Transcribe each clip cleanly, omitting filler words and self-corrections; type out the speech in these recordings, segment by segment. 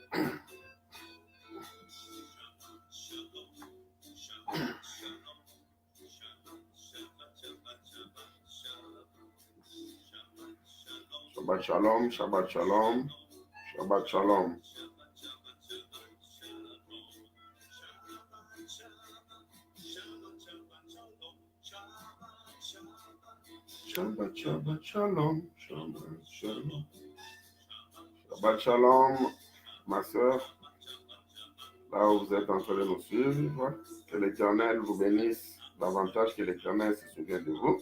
Shabbat shalom, Shabbat shalom, Shabbat shalom. Shabbat, Shabbat shalom, Shabbat shalom. Shabbat shalom, ma soeur, là où vous êtes en train de nous suivre, que l'Éternel vous bénisse davantage, que l'Éternel se souvienne de vous.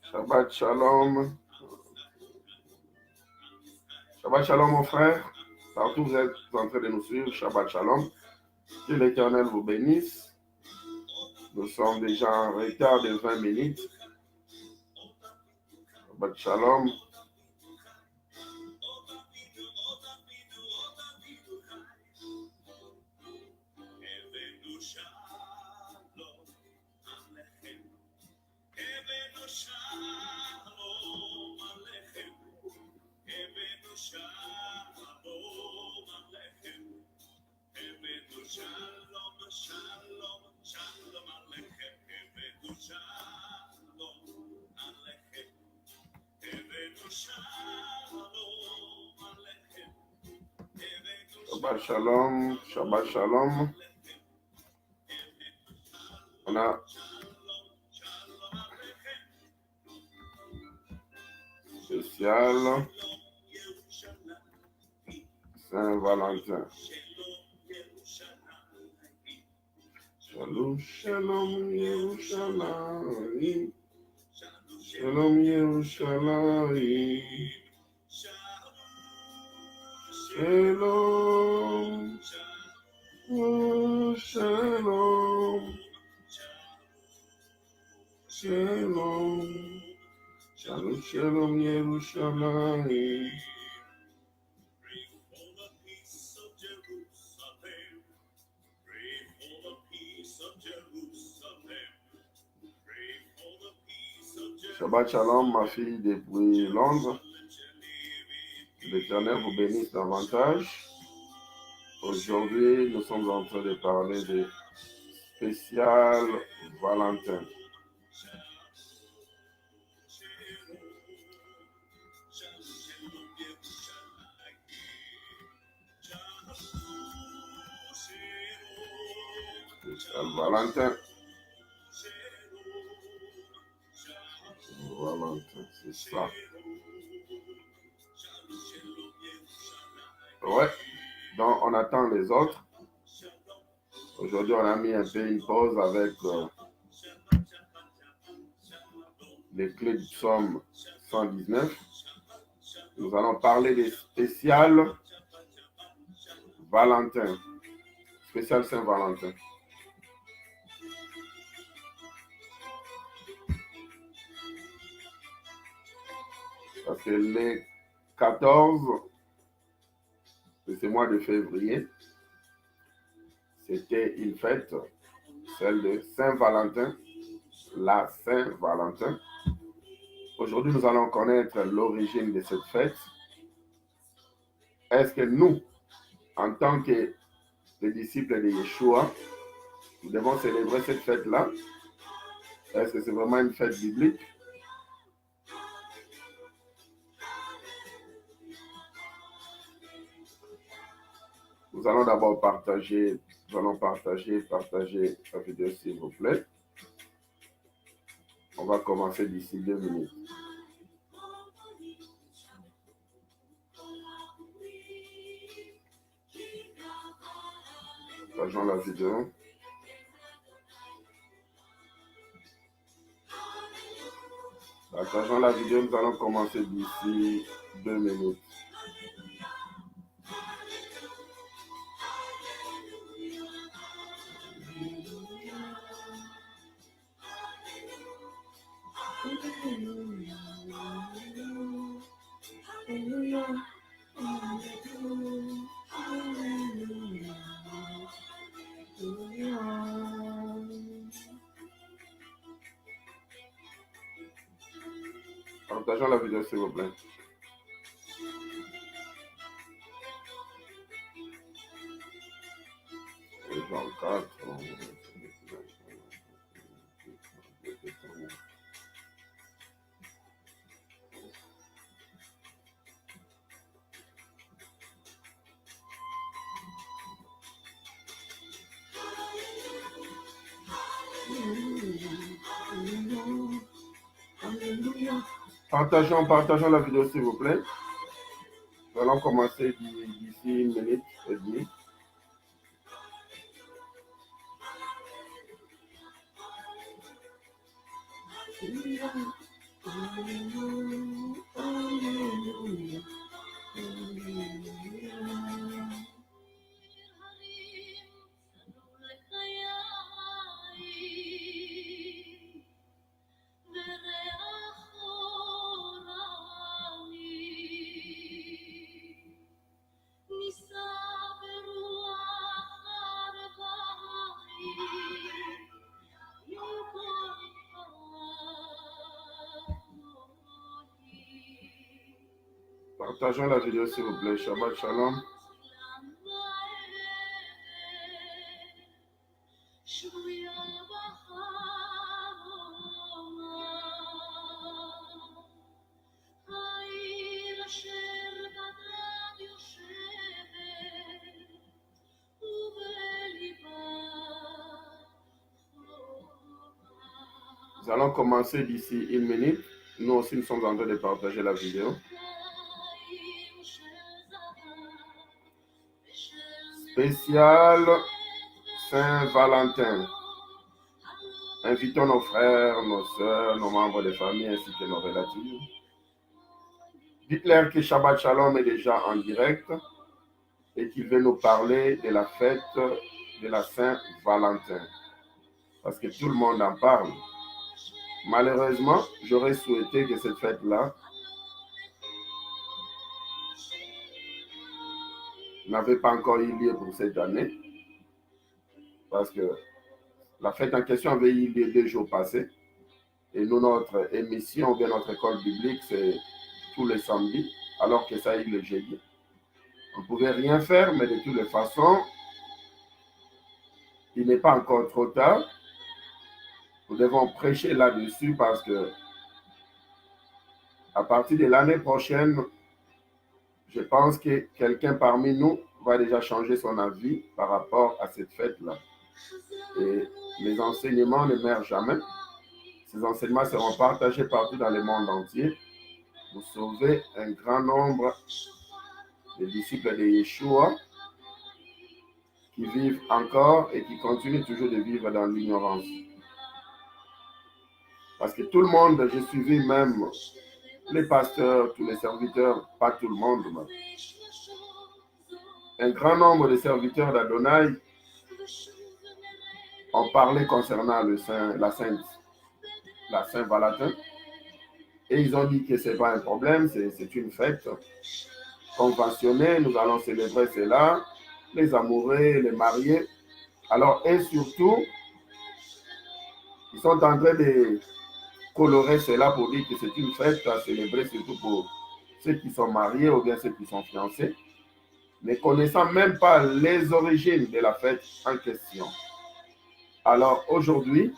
Shabbat shalom. Shabbat shalom, mon frère. Partout où vous êtes en train de nous suivre, Shabbat shalom. Que l'Éternel vous bénisse. Nous sommes déjà en retard de 20 minutes. Shabbat shalom. Shabbat shalom, Shabbat shalom. On a spécial Saint-Valentin. Shalom, shalom, Yerushalayim. Shalom, Yerushalayim. Shalom, shalom, shalom, shalom, shalom, Yerushalayim. Shabbat shalom, ma fille depuis Londres. L'Éternel vous bénisse davantage. Aujourd'hui, nous sommes en train de parler de spécial Valentin. Spécial Valentin. Valentin, c'est ça. Ouais, donc on attend les autres. Aujourd'hui, on a mis un peu une pause avec les clés du psaume 119. Nous allons parler des spéciales Valentin, spécial Saint-Valentin. Parce que les 14 de ce mois de février, c'était une fête, celle de Saint-Valentin, la Saint-Valentin. Aujourd'hui, nous allons connaître l'origine de cette fête. Est-ce que nous, en tant que les disciples de Yeshua, nous devons célébrer cette fête-là? Est-ce que c'est vraiment une fête biblique? Nous allons d'abord partager la vidéo s'il vous plaît. On va commencer d'ici 2 minutes. Partageons la vidéo. Partageons la vidéo, nous allons commencer d'ici 2 minutes. Partageons la vidéo s'il vous plaît. 24. Partageons la vidéo s'il vous plaît. Nous allons commencer d'ici 1 minute et demie. Partageons la vidéo s'il vous plaît. Shabbat Shalom. Nous allons commencer d'ici 1 minute. Nous aussi, nous sommes en train de partager la vidéo. Spécial Saint-Valentin. Invitons nos frères, nos sœurs, nos membres de famille ainsi que nos relatifs. Dites-leur que Shabbat Shalom est déjà en direct et qu'il veut nous parler de la fête de la Saint-Valentin. Parce que tout le monde en parle. Malheureusement, j'aurais souhaité que cette fête-là n'avait pas encore eu lieu pour cette année. Parce que la fête en question avait eu lieu 2 jours passés. Et nous, notre émission, bien notre école biblique, c'est tous les samedis, alors que ça a eu le jeudi. On ne pouvait rien faire, mais de toutes les façons, il n'est pas encore trop tard. Nous devons prêcher là-dessus parce que à partir de l'année prochaine, je pense que quelqu'un parmi nous va déjà changer son avis par rapport à cette fête-là. Et les enseignements ne meurent jamais. Ces enseignements seront partagés partout dans le monde entier pour sauver un grand nombre de disciples de Yeshua qui vivent encore et qui continuent toujours de vivre dans l'ignorance. Parce que tout le monde, j'ai suivi même les pasteurs, tous les serviteurs, pas tout le monde, mais un grand nombre de serviteurs d'Adonai ont parlé concernant la Saint-Valentin. Et ils ont dit que ce n'est pas un problème, c'est une fête conventionnée, nous allons célébrer cela, les amoureux, les mariés. Alors, et surtout, ils sont en train de colorer cela pour dire que c'est une fête à célébrer, surtout pour ceux qui sont mariés ou bien ceux qui sont fiancés, ne connaissant même pas les origines de la fête en question. Alors aujourd'hui,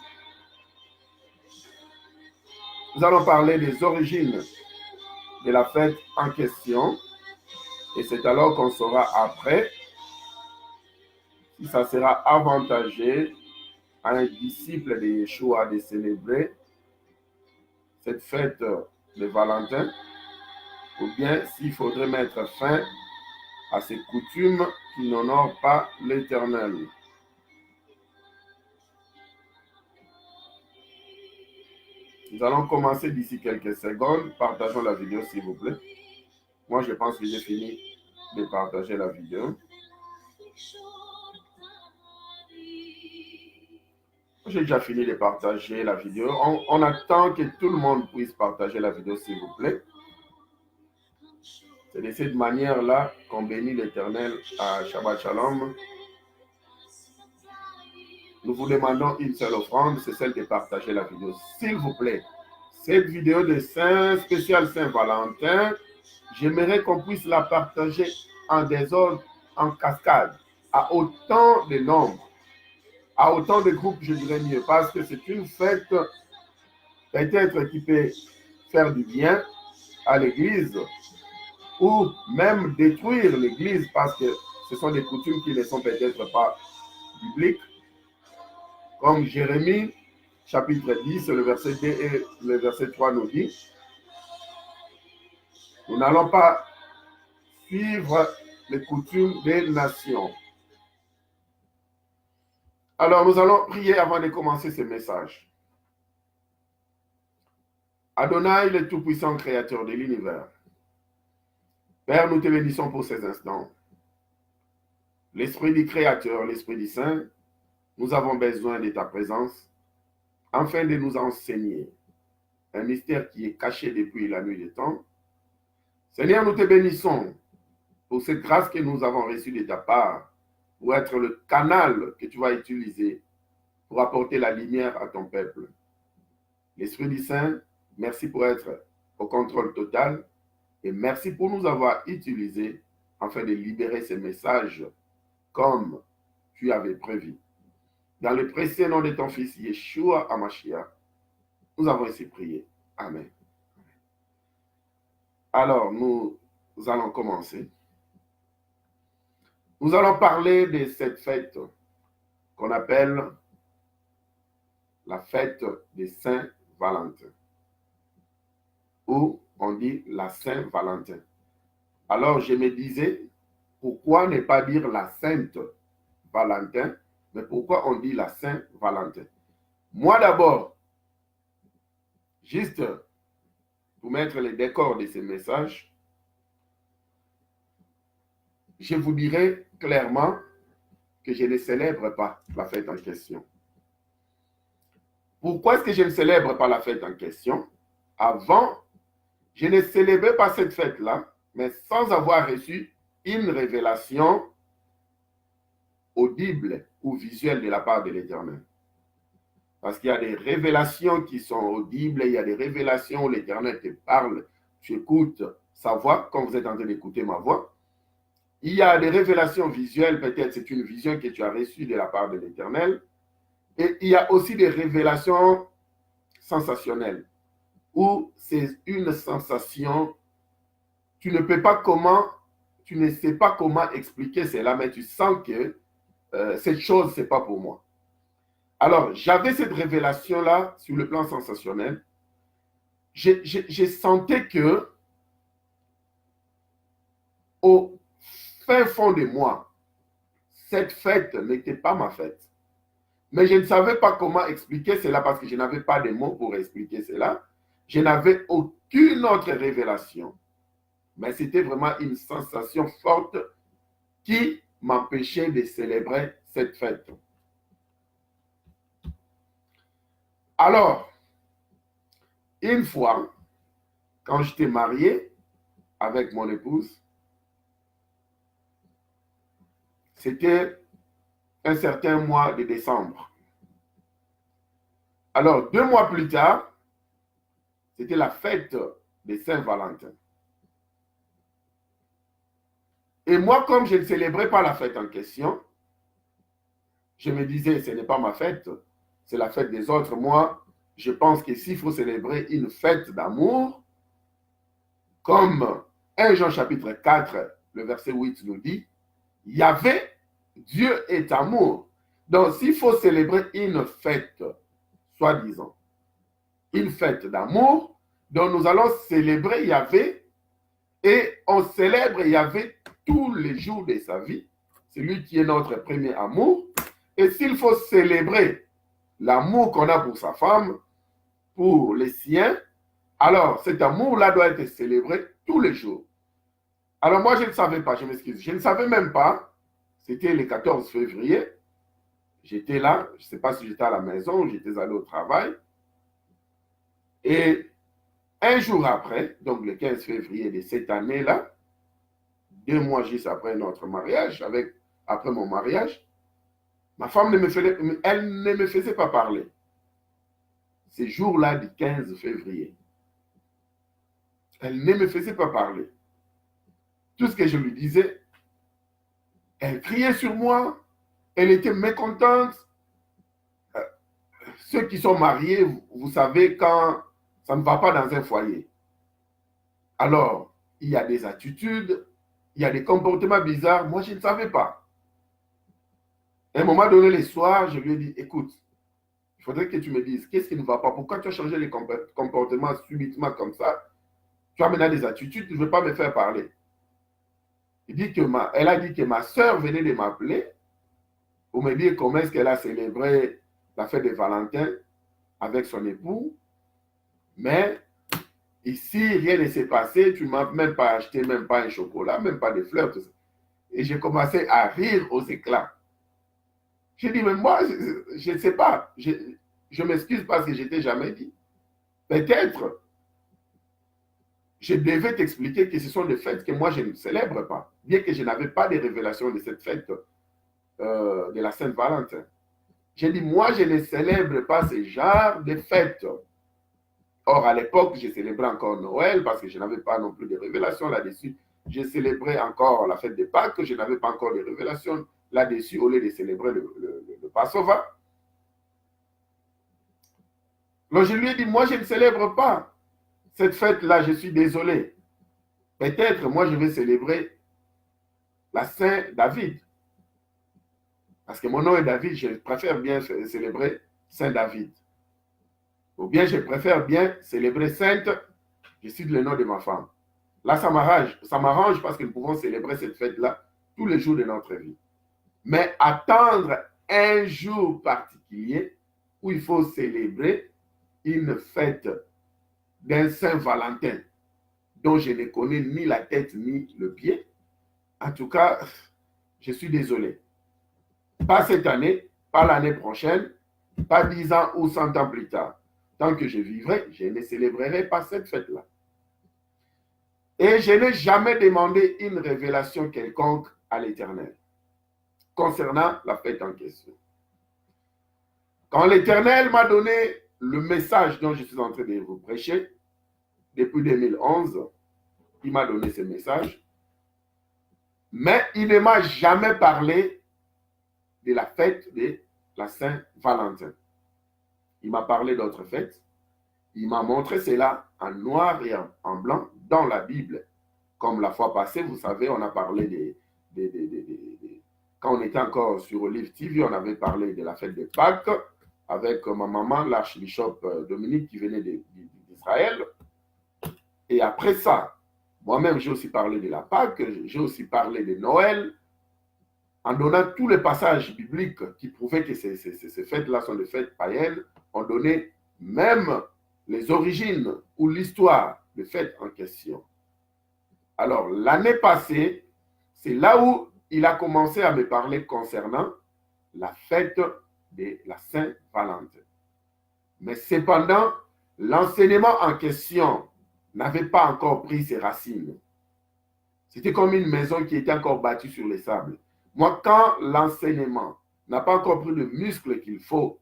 nous allons parler des origines de la fête en question et c'est alors qu'on saura après si ça sera avantageux à un disciple de Yeshua de célébrer cette fête de Valentin, ou bien s'il faudrait mettre fin à ces coutumes qui n'honorent pas l'Éternel. Nous allons commencer d'ici quelques secondes. Partageons la vidéo s'il vous plaît. Moi, je pense que j'ai fini de partager la vidéo. J'ai déjà fini de partager la vidéo. On attend que tout le monde puisse partager la vidéo, s'il vous plaît. C'est de cette manière-là qu'on bénit l'Éternel à Shabbat Shalom. Nous vous demandons une seule offrande, c'est celle de partager la vidéo. S'il vous plaît, cette vidéo de spécial Saint-Valentin, j'aimerais qu'on puisse la partager en désordre, en cascade, à autant de nombre. à autant de groupes, je dirais mieux, parce que c'est une fête peut-être qui peut faire du bien à l'Église ou même détruire l'Église parce que ce sont des coutumes qui ne sont peut-être pas bibliques, comme Jérémie, chapitre 10, le verset 2 et le verset 3 nous dit, nous n'allons pas suivre les coutumes des nations. Alors, nous allons prier avant de commencer ce message. Adonai, le Tout-Puissant Créateur de l'univers, Père, nous te bénissons pour ces instants. L'Esprit du Créateur, l'Esprit du Saint, nous avons besoin de ta présence afin de nous enseigner un mystère qui est caché depuis la nuit des temps. Seigneur, nous te bénissons pour cette grâce que nous avons reçue de ta part pour être le canal que tu vas utiliser pour apporter la lumière à ton peuple. L'Esprit du Saint, merci pour être au contrôle total et merci pour nous avoir utilisés afin de libérer ces messages comme tu avais prévu. Dans le précieux nom de ton Fils, Yeshua HaMashiach, nous avons ainsi prié. Amen. Alors, nous allons commencer. Nous allons parler de cette fête qu'on appelle la fête des Saint-Valentin, ou on dit la Saint-Valentin. Alors, je me disais, pourquoi ne pas dire la Sainte Valentin, mais pourquoi on dit la Saint-Valentin? Moi d'abord, juste pour mettre les décors de ces messages, je vous dirai clairement que je ne célèbre pas la fête en question. Pourquoi est-ce que je ne célèbre pas la fête en question? Avant, je ne célébrais pas cette fête-là, mais sans avoir reçu une révélation audible ou visuelle de la part de l'Éternel. Parce qu'il y a des révélations qui sont audibles, il y a des révélations où l'Éternel te parle, tu écoutes sa voix, comme vous êtes en train d'écouter ma voix. Il y a des révélations visuelles, peut-être c'est une vision que tu as reçue de la part de l'Éternel. Et il y a aussi des révélations sensationnelles, où c'est une sensation, tu ne sais pas comment expliquer cela, mais tu sens que cette chose, ce n'est pas pour moi. Alors, j'avais cette révélation-là sur le plan sensationnel. Je sentais que au fin fond de moi, cette fête n'était pas ma fête. Mais je ne savais pas comment expliquer cela parce que je n'avais pas de mots pour expliquer cela. Je n'avais aucune autre révélation. Mais c'était vraiment une sensation forte qui m'empêchait de célébrer cette fête. Alors, une fois, quand j'étais marié avec mon épouse, c'était un certain mois de décembre. Alors, 2 mois plus tard, c'était la fête de Saint-Valentin. Et moi, comme je ne célébrais pas la fête en question, je me disais, ce n'est pas ma fête, c'est la fête des autres. Moi, je pense que s'il faut célébrer une fête d'amour, comme 1 Jean chapitre 4, le verset 8 nous dit, Yahvé, Dieu est amour. Donc, s'il faut célébrer une fête, soi-disant, une fête d'amour, donc nous allons célébrer Yahvé et on célèbre Yahvé tous les jours de sa vie. C'est lui qui est notre premier amour. Et s'il faut célébrer l'amour qu'on a pour sa femme, pour les siens, alors cet amour-là doit être célébré tous les jours. Alors moi, je ne savais pas, je m'excuse, je ne savais même pas, c'était le 14 février, j'étais là, je ne sais pas si j'étais à la maison ou j'étais allé au travail, et un jour après, donc le 15 février de cette année-là, 2 mois juste après notre mariage, après mon mariage, ma femme elle ne me faisait pas parler. Ce jour-là du 15 février. Elle ne me faisait pas parler. Tout ce que je lui disais, elle criait sur moi, elle était mécontente. ceux qui sont mariés, vous savez, quand ça ne va pas dans un foyer, alors il y a des attitudes, il y a des comportements bizarres. Moi, je ne savais pas. À un moment donné, le soir, je lui ai dit, écoute, il faudrait que tu me dises, qu'est-ce qui ne va pas? Pourquoi tu as changé les comportements subitement comme ça? Tu as maintenant des attitudes, tu ne veux pas me faire parler. Elle a dit que ma soeur venait de m'appeler pour me dire comment est-ce qu'elle a célébré la fête de Valentin avec son époux. Mais ici, rien ne s'est passé. Tu ne m'as même pas acheté, même pas un chocolat, même pas de fleurs. Tout ça. Et j'ai commencé à rire aux éclats. J'ai dit, mais moi, je ne sais pas. Je m'excuse parce que je ne t'ai jamais dit. Peut-être, je devais t'expliquer que ce sont des fêtes que moi, je ne célèbre pas. Bien que je n'avais pas de révélation de cette fête de la Saint-Valentin. J'ai dit, moi, je ne célèbre pas ce genre de fêtes. Or, à l'époque, je célébrais encore Noël parce que je n'avais pas non plus de révélations là-dessus. Je célébrais encore la fête de Pâques, je n'avais pas encore de révélations là-dessus au lieu de célébrer le Passover. Donc, je lui ai dit, moi, je ne célèbre pas cette fête-là, je suis désolé. Peut-être, moi, je vais célébrer la Saint-David. Parce que mon nom est David, je préfère bien célébrer Saint-David. Ou bien je préfère bien célébrer Sainte, je cite le nom de ma femme. Là, ça m'arrange parce que nous pouvons célébrer cette fête-là tous les jours de notre vie. Mais attendre un jour particulier où il faut célébrer une fête d'un Saint-Valentin dont je ne connais ni la tête ni le pied, en tout cas, je suis désolé. Pas cette année, pas l'année prochaine, pas 10 ans ou 100 ans plus tard. Tant que je vivrai, je ne célébrerai pas cette fête-là. Et je n'ai jamais demandé une révélation quelconque à l'Éternel concernant la fête en question. Quand l'Éternel m'a donné le message dont je suis en train de vous prêcher, depuis 2011, il m'a donné ce message, mais il ne m'a jamais parlé de la fête de la Saint-Valentin. Il m'a parlé d'autres fêtes. Il m'a montré cela en noir et en blanc dans la Bible. Comme la fois passée, vous savez, on a parlé quand on était encore sur Olive TV, on avait parlé de la fête de Pâques avec ma maman, l'archbishop Dominique, qui venait d'Israël. Et après ça, moi-même, j'ai aussi parlé de la Pâques, j'ai aussi parlé de Noël, en donnant tous les passages bibliques qui prouvaient que ces fêtes-là sont des fêtes païennes, on donnait même les origines ou l'histoire des fêtes en question. Alors, l'année passée, c'est là où il a commencé à me parler concernant la fête de la Saint-Valentin. Mais cependant, l'enseignement en question n'avait pas encore pris ses racines. C'était comme une maison qui était encore bâtie sur les sables. Moi, quand l'enseignement n'a pas encore pris le muscle qu'il faut,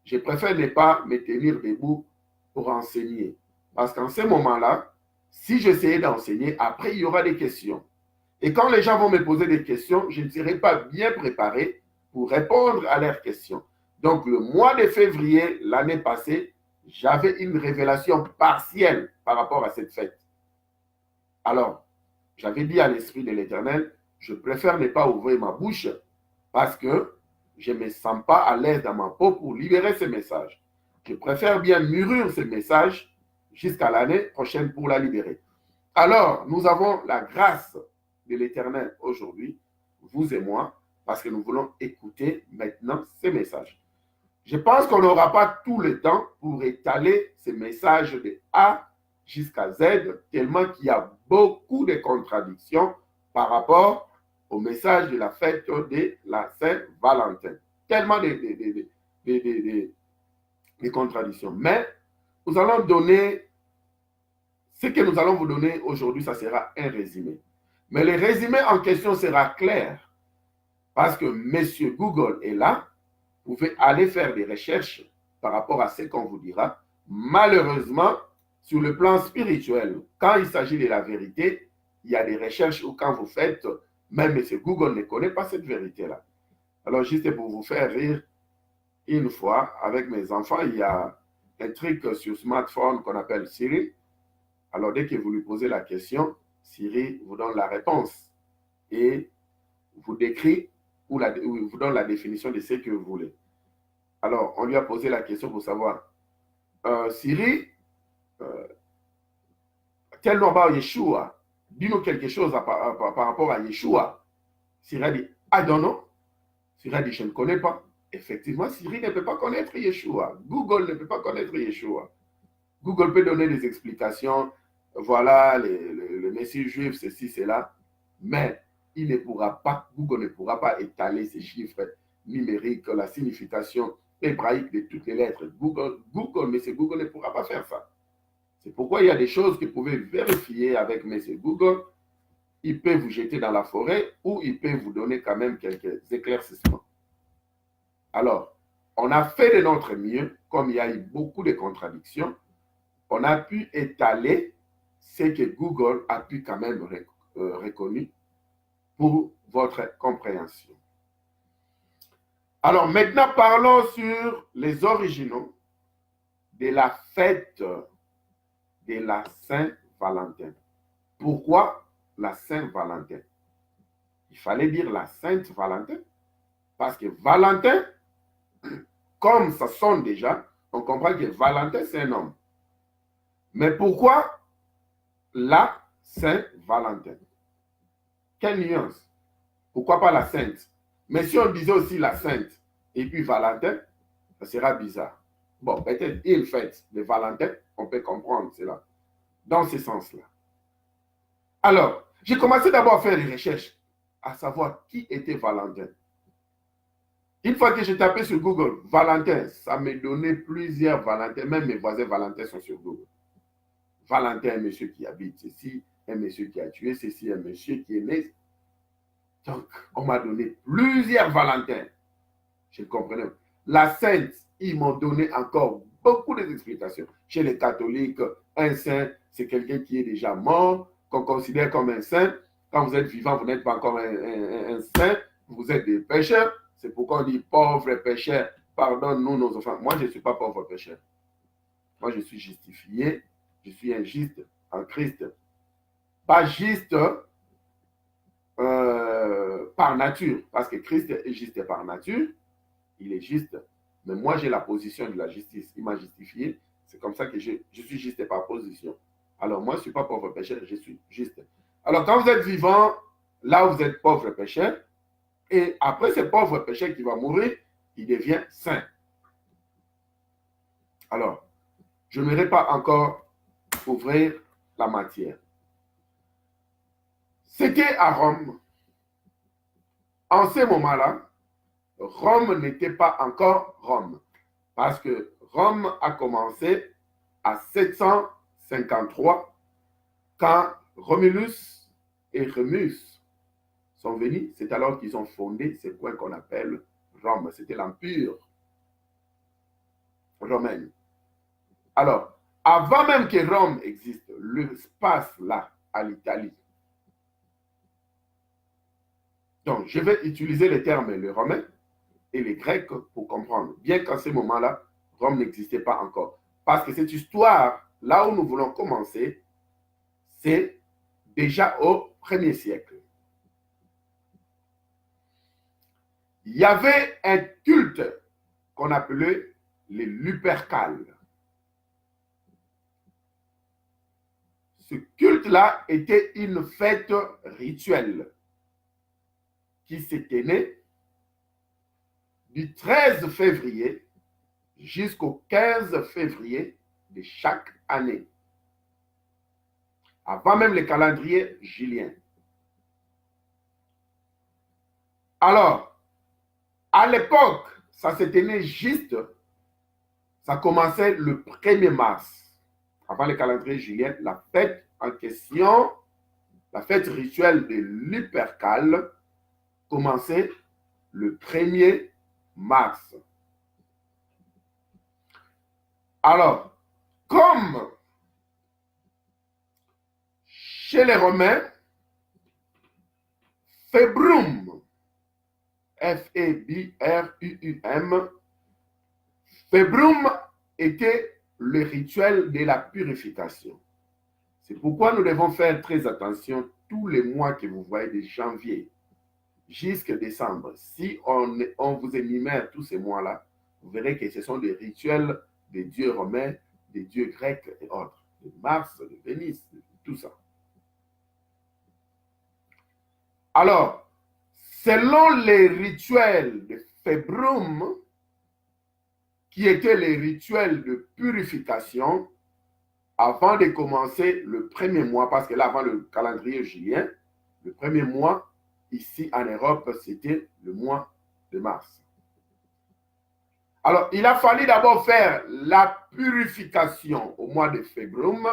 je préfère ne pas me tenir debout pour enseigner. Parce qu'en ce moment-là, si j'essayais d'enseigner, après, il y aura des questions. Et quand les gens vont me poser des questions, je ne serai pas bien préparé pour répondre à leurs questions. Donc, le mois de février, l'année passée, j'avais une révélation partielle par rapport à cette fête. Alors, j'avais dit à l'Esprit de l'Éternel, je préfère ne pas ouvrir ma bouche parce que je ne me sens pas à l'aise dans ma peau pour libérer ce message. Je préfère bien mûrir ce message jusqu'à l'année prochaine pour la libérer. Alors, nous avons la grâce de l'Éternel aujourd'hui, vous et moi, parce que nous voulons écouter maintenant ces messages. Je pense qu'on n'aura pas tout le temps pour étaler ces messages de A jusqu'à Z, tellement qu'il y a beaucoup de contradictions par rapport au message de la fête de la Saint-Valentin. Tellement de contradictions. Mais nous allons donner, ce que nous allons vous donner aujourd'hui, ça sera un résumé. Mais le résumé en question sera clair, parce que M. Google est là, vous pouvez aller faire des recherches par rapport à ce qu'on vous dira. Malheureusement, sur le plan spirituel, quand il s'agit de la vérité, il y a des recherches où quand vous faites, même M. Google ne connaît pas cette vérité-là. Alors, juste pour vous faire rire, une fois, avec mes enfants, il y a un truc sur smartphone qu'on appelle Siri. Alors, dès que vous lui posez la question, Siri vous donne la réponse et vous décrit ou vous donne la définition de ce que vous voulez. Alors, on lui a posé la question pour savoir, Siri, tell me about Yeshua. Dis-nous quelque chose par rapport à Yeshua. Siri a dit, I don't know. Siri a dit, je ne connais pas. Effectivement, Siri ne peut pas connaître Yeshua. Google ne peut pas connaître Yeshua. Google peut donner des explications, voilà, le Messie juif, ceci, cela, mais il ne pourra pas, Google ne pourra pas étaler ces chiffres numériques, la signification hébraïque de toutes les lettres. Google ne pourra pas faire ça. C'est pourquoi il y a des choses que vous pouvez vérifier avec M. Google. Il peut vous jeter dans la forêt ou il peut vous donner quand même quelques éclaircissements. Alors, on a fait de notre mieux, comme il y a eu beaucoup de contradictions, on a pu étaler ce que Google a pu quand même reconnaître pour votre compréhension. Alors maintenant, parlons sur les originaux de la fête de la Saint-Valentin. Pourquoi la Saint-Valentin? Il fallait dire la Sainte-Valentin parce que Valentin, comme ça sonne déjà, on comprend que Valentin, c'est un homme. Mais pourquoi la Saint-Valentin? Quelle nuance? Pourquoi pas la Sainte? Mais si on disait aussi la Sainte et puis Valentin, ça sera bizarre. Bon, peut-être une fête de Valentin, on peut comprendre cela dans ce sens-là. Alors, j'ai commencé d'abord à faire des recherches, à savoir qui était Valentin. Une fois que j'ai tapé sur Google Valentin, ça me donnait plusieurs Valentins, même mes voisins Valentins sont sur Google. Valentin, un monsieur qui habite ceci, un monsieur qui a tué ceci, un monsieur qui est né. Donc, on m'a donné plusieurs Valentins. Je comprenais. La Sainte, ils m'ont donné encore beaucoup d'explications. Chez les catholiques, un saint, c'est quelqu'un qui est déjà mort, qu'on considère comme un saint. Quand vous êtes vivant, vous n'êtes pas encore un saint, vous êtes des pécheurs. C'est pourquoi on dit pauvre pécheur, pardonne-nous nos offenses. Moi, je ne suis pas pauvre pécheur. Moi, je suis justifié, je suis un juste en Christ. Pas juste par nature, parce que Christ est juste par nature, il est juste. Mais moi, j'ai la position de la justice. Il m'a justifié. C'est comme ça que je suis juste par position. Alors, moi, je ne suis pas pauvre pécheur, je suis juste. Alors, quand vous êtes vivant, là où vous êtes pauvre pécheur, et après ce pauvre pécheur qui va mourir, il devient saint. Alors, je n'aimerais pas encore ouvrir la matière. C'était à Rome. En ce moment-là, Rome n'était pas encore Rome. Parce que Rome a commencé à 753 quand Romulus et Rémus sont venus. C'est alors qu'ils ont fondé ce coin qu'on appelle Rome. C'était l'empire romain. Alors, avant même que Rome existe, l'espace là, à l'Italie. Donc, je vais utiliser les termes le romain et les grecs pour comprendre. Bien qu'à ce moment-là, Rome n'existait pas encore. Parce que cette histoire, là où nous voulons commencer, c'est déjà au 1er siècle. Il y avait un culte qu'on appelait les Lupercales. Ce culte-là était une fête rituelle qui se tenait du 13 février jusqu'au 15 février de chaque année, avant même le calendrier julien. Alors, à l'époque, ça se tenait juste, ça commençait le 1er mars, avant le calendrier julien, la fête en question, la fête rituelle de Lupercales, commençait le 1er mars. Alors, comme chez les Romains, Februm, F-E-B-R-U-U-M, Februm était le rituel de la purification. C'est pourquoi nous devons faire très attention tous les mois que vous voyez de janvier jusqu'à décembre. Si on vous énumère tous ces mois-là, vous verrez que ce sont des rituels des dieux romains, des dieux grecs et autres, de Mars, de Vénus, tout ça. Alors, selon les rituels de Februm, qui étaient les rituels de purification, avant de commencer le premier mois, parce que là, avant le calendrier julien, le premier mois, ici en Europe, c'était le mois de mars. Alors, il a fallu d'abord faire la purification au mois de Februm,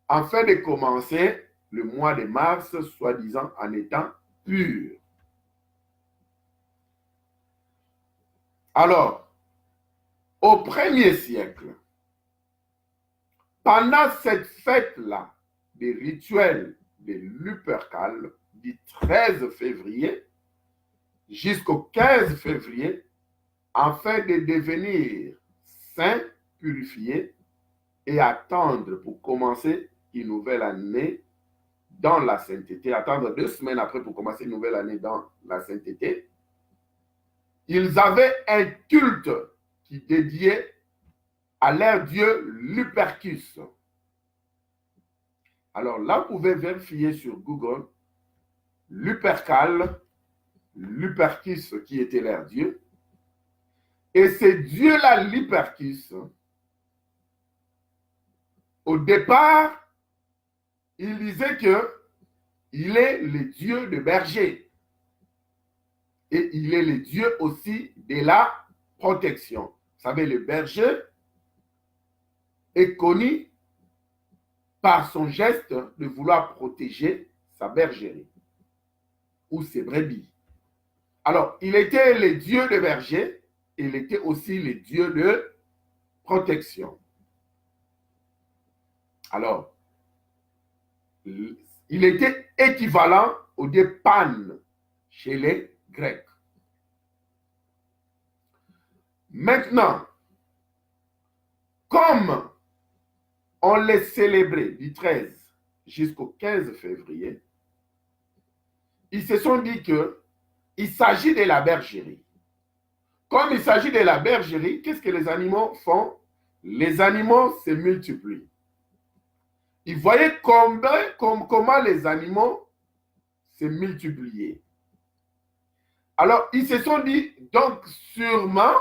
afin de commencer le mois de mars, soi-disant en étant pur. Alors, au 1er siècle, pendant cette fête-là, des rituels de Lupercal, du 13 février jusqu'au 15 février, afin de devenir saint, purifié et attendre pour commencer une nouvelle année dans la sainteté, attendre 2 semaines après pour commencer une nouvelle année dans la sainteté, ils avaient un culte qui dédiait à leur dieu Lupercus. Alors là, vous pouvez vérifier sur Google Lupercal, Lupercus qui était leur dieu. Et ce dieu-là, Lupercus, au départ, il disait qu'il est le dieu de berger. Et il est le dieu aussi de la protection. Vous savez, le berger est connu par son geste de vouloir protéger sa bergerie ou ses brebis. Alors, il était le dieu de berger, et il était aussi le dieu de protection. Alors, il était équivalent au dieu Pan chez les Grecs. Maintenant, comme on les célébrait du 13 jusqu'au 15 février, ils se sont dit qu'il s'agit de la bergerie. Comme il s'agit de la bergerie, qu'est-ce que les animaux font? Les animaux se multiplient. Ils voyaient comment les animaux se multipliaient. Alors, ils se sont dit, donc sûrement,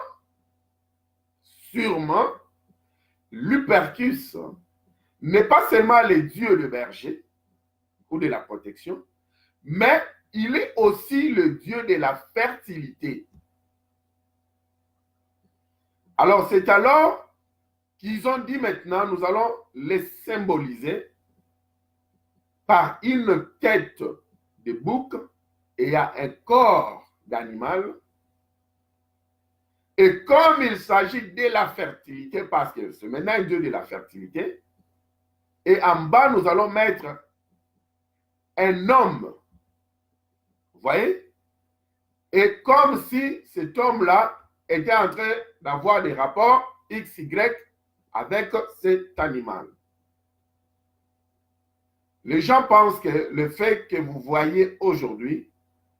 Lupercus n'est pas seulement le dieu de berger ou de la protection, mais il est aussi le dieu de la fertilité. Alors, c'est alors qu'ils ont dit maintenant, nous allons les symboliser par une tête de bouc et un corps d'animal. Et comme il s'agit de la fertilité, parce que c'est maintenant un dieu de la fertilité, et en bas, nous allons mettre un homme. Vous voyez? Et comme si cet homme-là était en train d'avoir des rapports XY avec cet animal. Les gens pensent que le fait que vous voyez aujourd'hui,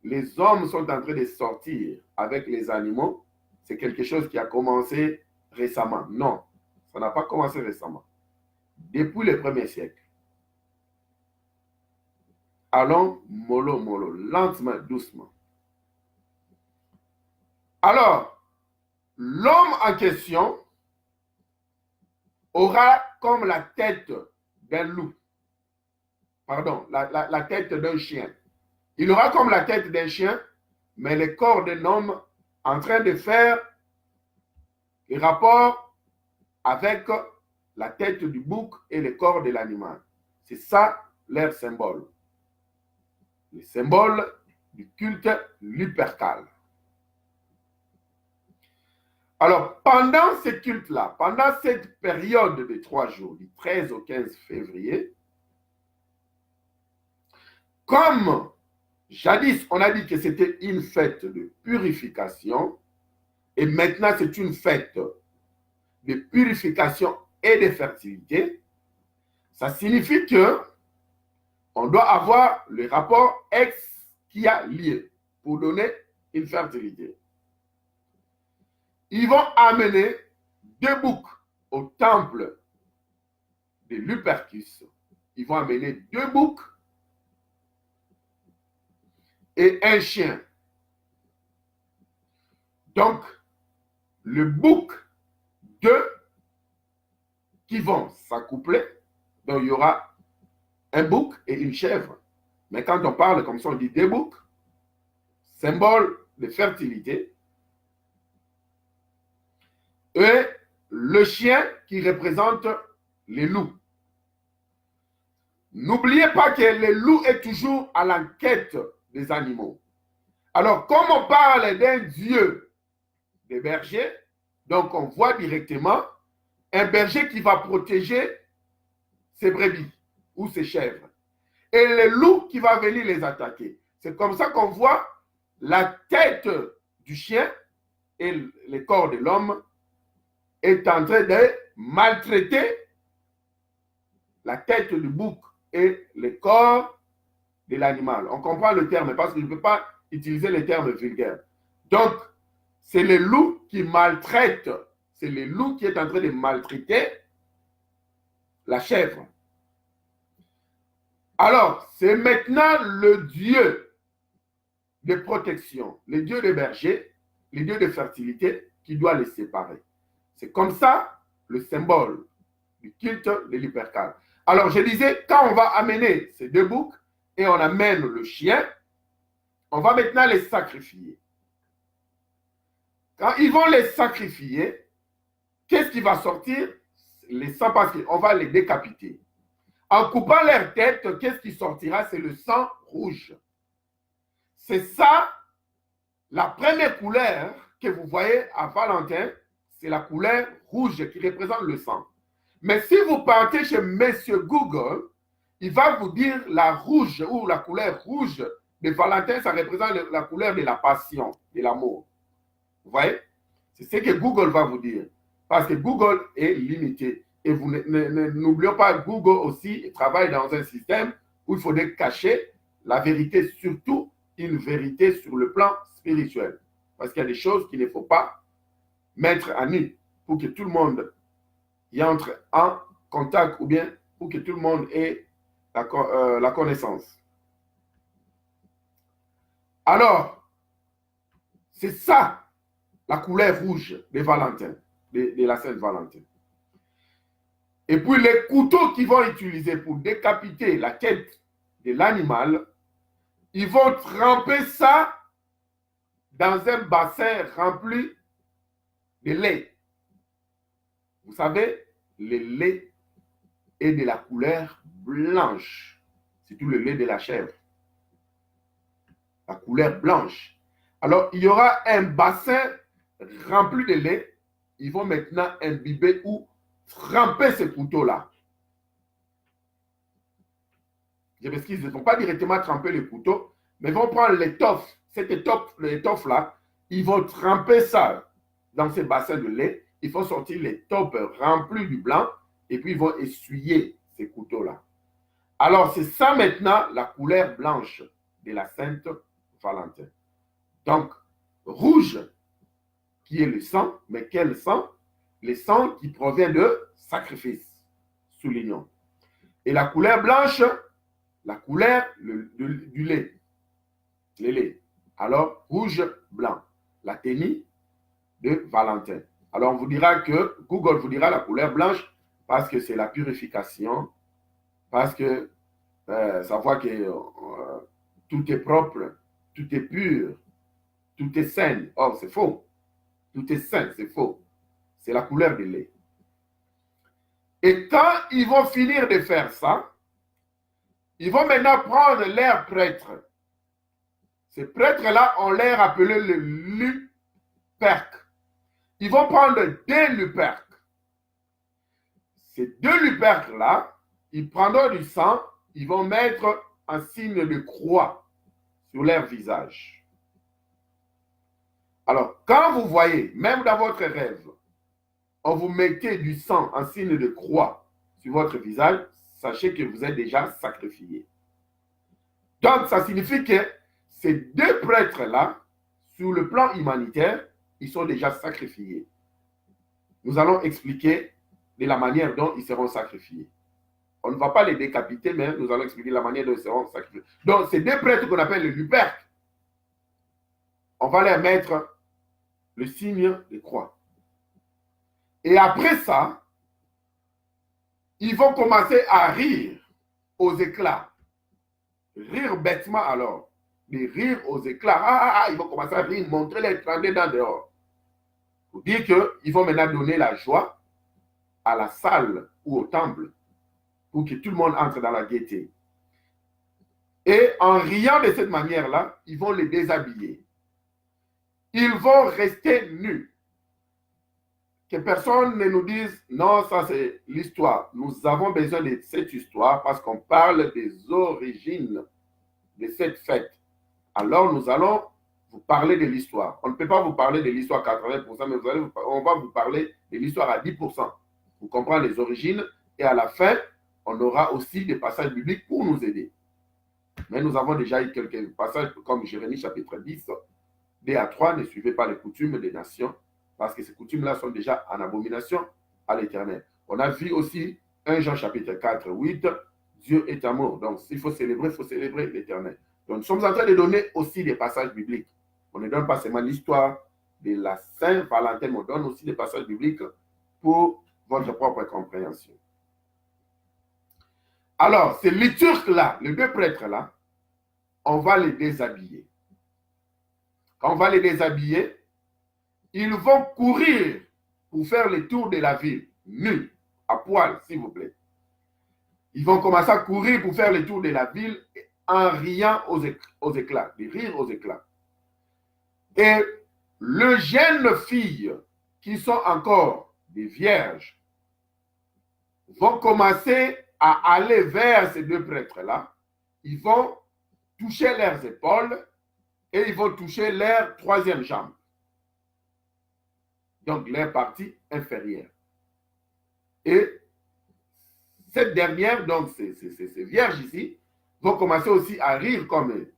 les hommes sont en train de sortir avec les animaux, c'est quelque chose qui a commencé récemment. Non, ça n'a pas commencé récemment. Depuis le 1er siècle. Allons mollo, mollo, lentement, doucement. Alors, l'homme en question aura comme la tête d'un loup. Pardon, la tête d'un chien. Il aura comme la tête d'un chien, mais le corps d'un homme en train de faire le rapport avec la tête du bouc et le corps de l'animal. C'est ça leur symbole. Le symbole du culte Lupercal. Alors, pendant ce culte-là, pendant cette période de 3 jours, du 13 au 15 février, comme jadis on a dit que c'était une fête de purification, Et maintenant, c'est une fête de purification et de fertilité. Ça signifie que on doit avoir le rapport X qui a lieu pour donner une fertilité. Ils vont amener 2 boucs au temple de Lupercus. Ils vont amener 2 boucs et un chien. Donc, le bouc 2 qui vont s'accoupler. Donc, il y aura un bouc et une chèvre. Mais quand on parle comme ça, on dit 2 boucs, symbole de fertilité. Et le chien qui représente les loups. N'oubliez pas que le loup est toujours à l'enquête des animaux. Alors, comme on parle d'un dieu des bergers, donc on voit directement un berger qui va protéger ses brebis ou ses chèvres. Et le loup qui va venir les attaquer. C'est comme ça qu'on voit la tête du chien et le corps de l'homme est en train de maltraiter la tête du bouc et le corps de l'animal. On comprend le terme parce que je ne peux pas utiliser les termes vulgaires. Donc, c'est le loup qui maltraite, c'est le loup qui est en train de maltraiter la chèvre. Alors, c'est maintenant le dieu de protection, le dieu des bergers, le dieu de fertilité qui doit les séparer. C'est comme ça le symbole du culte de Lupercal. Alors, je disais, quand on va amener ces 2 boucs et on amène le chien, on va maintenant les sacrifier. Quand ils vont les sacrifier, qu'est-ce qui va sortir? Les sangs, parce qu'on va les décapiter. En coupant leur tête, qu'est-ce qui sortira? C'est le sang rouge. C'est ça, la première couleur que vous voyez à Valentin, c'est la couleur rouge qui représente le sang. Mais si vous partez chez Monsieur Google, il va vous dire la rouge ou la couleur rouge de Valentin, ça représente la couleur de la passion, de l'amour. Vous voyez? C'est ce que Google va vous dire. Parce que Google est limité. Et vous n'oubliez pas, Google aussi travaille dans un système où il faudrait cacher la vérité, surtout une vérité sur le plan spirituel. Parce qu'il y a des choses qu'il ne faut pas mettre à nu pour que tout le monde y entre en contact ou bien pour que tout le monde ait la connaissance. Alors, c'est ça la couleur rouge de Valentin, de la Sainte Valentin. Et puis les couteaux qu'ils vont utiliser pour décapiter la tête de l'animal, ils vont tremper ça dans un bassin rempli de lait. Vous savez, le lait est de la couleur blanche. C'est tout le lait de la chèvre. La couleur blanche. Alors, il y aura un bassin rempli de lait. Ils vont maintenant imbiber ou tremper ce couteau-là. Je m'excuse, ils ne vont pas directement tremper le couteau, mais ils vont prendre l'étoffe, cette étoffe-là, ils vont tremper ça dans ces bassins de lait, ils vont sortir l'étoffe remplie du blanc, et puis ils vont essuyer ces couteaux-là. Alors, c'est ça maintenant la couleur blanche de la Sainte Valentin. Donc, rouge, qui est le sang, mais quel sang? Le sang qui provient de sacrifice, soulignons. Et la couleur blanche, la couleur du lait, le lait. Alors, rouge, blanc, la tenue de Valentin. Alors, on vous dira que, Google vous dira la couleur blanche parce que c'est la purification, parce que ça voit que tout est propre, tout est pur, tout est sain. Or, c'est faux. Tout est sain, c'est faux. C'est la couleur du lait. Et quand ils vont finir de faire ça, ils vont maintenant prendre leurs prêtres. Ces prêtres-là, on les appelé le Luperque. Ils vont prendre 2 Luperques. Ces 2 Luperques-là, ils prendront du sang, ils vont mettre un signe de croix sur leur visage. Alors, quand vous voyez, même dans votre rêve, on vous mettait du sang en signe de croix sur votre visage, sachez que vous êtes déjà sacrifié. Donc, ça signifie que ces deux prêtres-là, sur le plan humanitaire, ils sont déjà sacrifiés. Nous allons expliquer de la manière dont ils seront sacrifiés. On ne va pas les décapiter, mais nous allons expliquer la manière dont ils seront sacrifiés. Donc, ces deux prêtres qu'on appelle les luperques, on va leur mettre le signe de croix. Et après ça, ils vont commencer à rire aux éclats. Rire bêtement alors. Mais rire aux éclats. Ils vont commencer à rire, montrer les tremblements dans dehors. Pour dire qu'ils vont maintenant donner la joie à la salle ou au temple pour que tout le monde entre dans la gaieté. Et en riant de cette manière-là, ils vont les déshabiller. Ils vont rester nus. Que personne ne nous dise, non, ça c'est l'histoire. Nous avons besoin de cette histoire parce qu'on parle des origines de cette fête. Alors nous allons vous parler de l'histoire. On ne peut pas vous parler de l'histoire à 80%, mais on va vous parler de l'histoire à 10%. Vous comprenez les origines et à la fin, on aura aussi des passages bibliques pour nous aider. Mais nous avons déjà eu quelques passages comme Jérémie chapitre 10, 2 à 3, ne suivez pas les coutumes des nations, parce que ces coutumes-là sont déjà en abomination à l'Éternel. On a vu aussi 1 Jean chapitre 4, 8, Dieu est amour. Donc, s'il faut célébrer l'Éternel. Donc, nous sommes en train de donner aussi des passages bibliques. On ne donne pas seulement l'histoire de la Saint-Valentin, mais on donne aussi des passages bibliques pour votre propre compréhension. Alors, ces liturges-là, les deux prêtres-là, on va les déshabiller. Quand on va les déshabiller, ils vont courir pour faire le tour de la ville, nus, à poil, s'il vous plaît. Ils vont commencer à courir pour faire le tour de la ville en riant aux éclats, de rire aux éclats. Et les jeunes filles qui sont encore des vierges vont commencer à aller vers ces deux prêtres-là. Ils vont toucher leurs épaules et ils vont toucher leur troisième jambe. Donc, leur partie inférieure. Et cette dernière, donc ces vierges ici, vont commencer aussi à rire comme eux.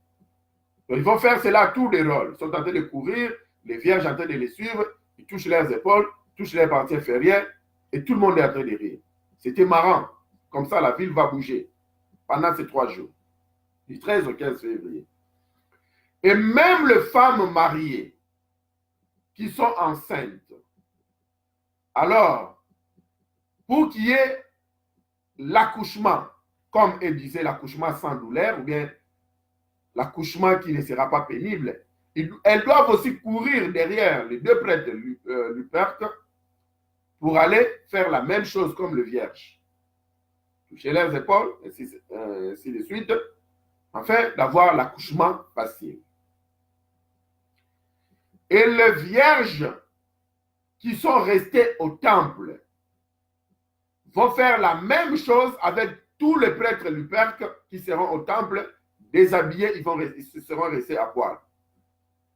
Donc, ils vont faire cela à tour de rôle. Ils sont en train de courir, les vierges en train de les suivre, ils touchent leurs épaules, touchent leur partie inférieure, et tout le monde est en train de rire. C'était marrant. Comme ça, la ville va bouger pendant ces 3 jours, du 13 au 15 février. Et même les femmes mariées qui sont enceintes, alors, pour qu'il y ait l'accouchement, comme elle disait, l'accouchement sans douleur, ou bien l'accouchement qui ne sera pas pénible, elles doivent aussi courir derrière les deux prêtres luperques pour aller faire la même chose comme le vierge. Toucher leurs épaules, ainsi de suite, afin d'avoir l'accouchement facile. Et les vierges qui sont restés au temple vont faire la même chose avec tous les prêtres luperques qui seront au temple, déshabillés, ils seront restés à poil.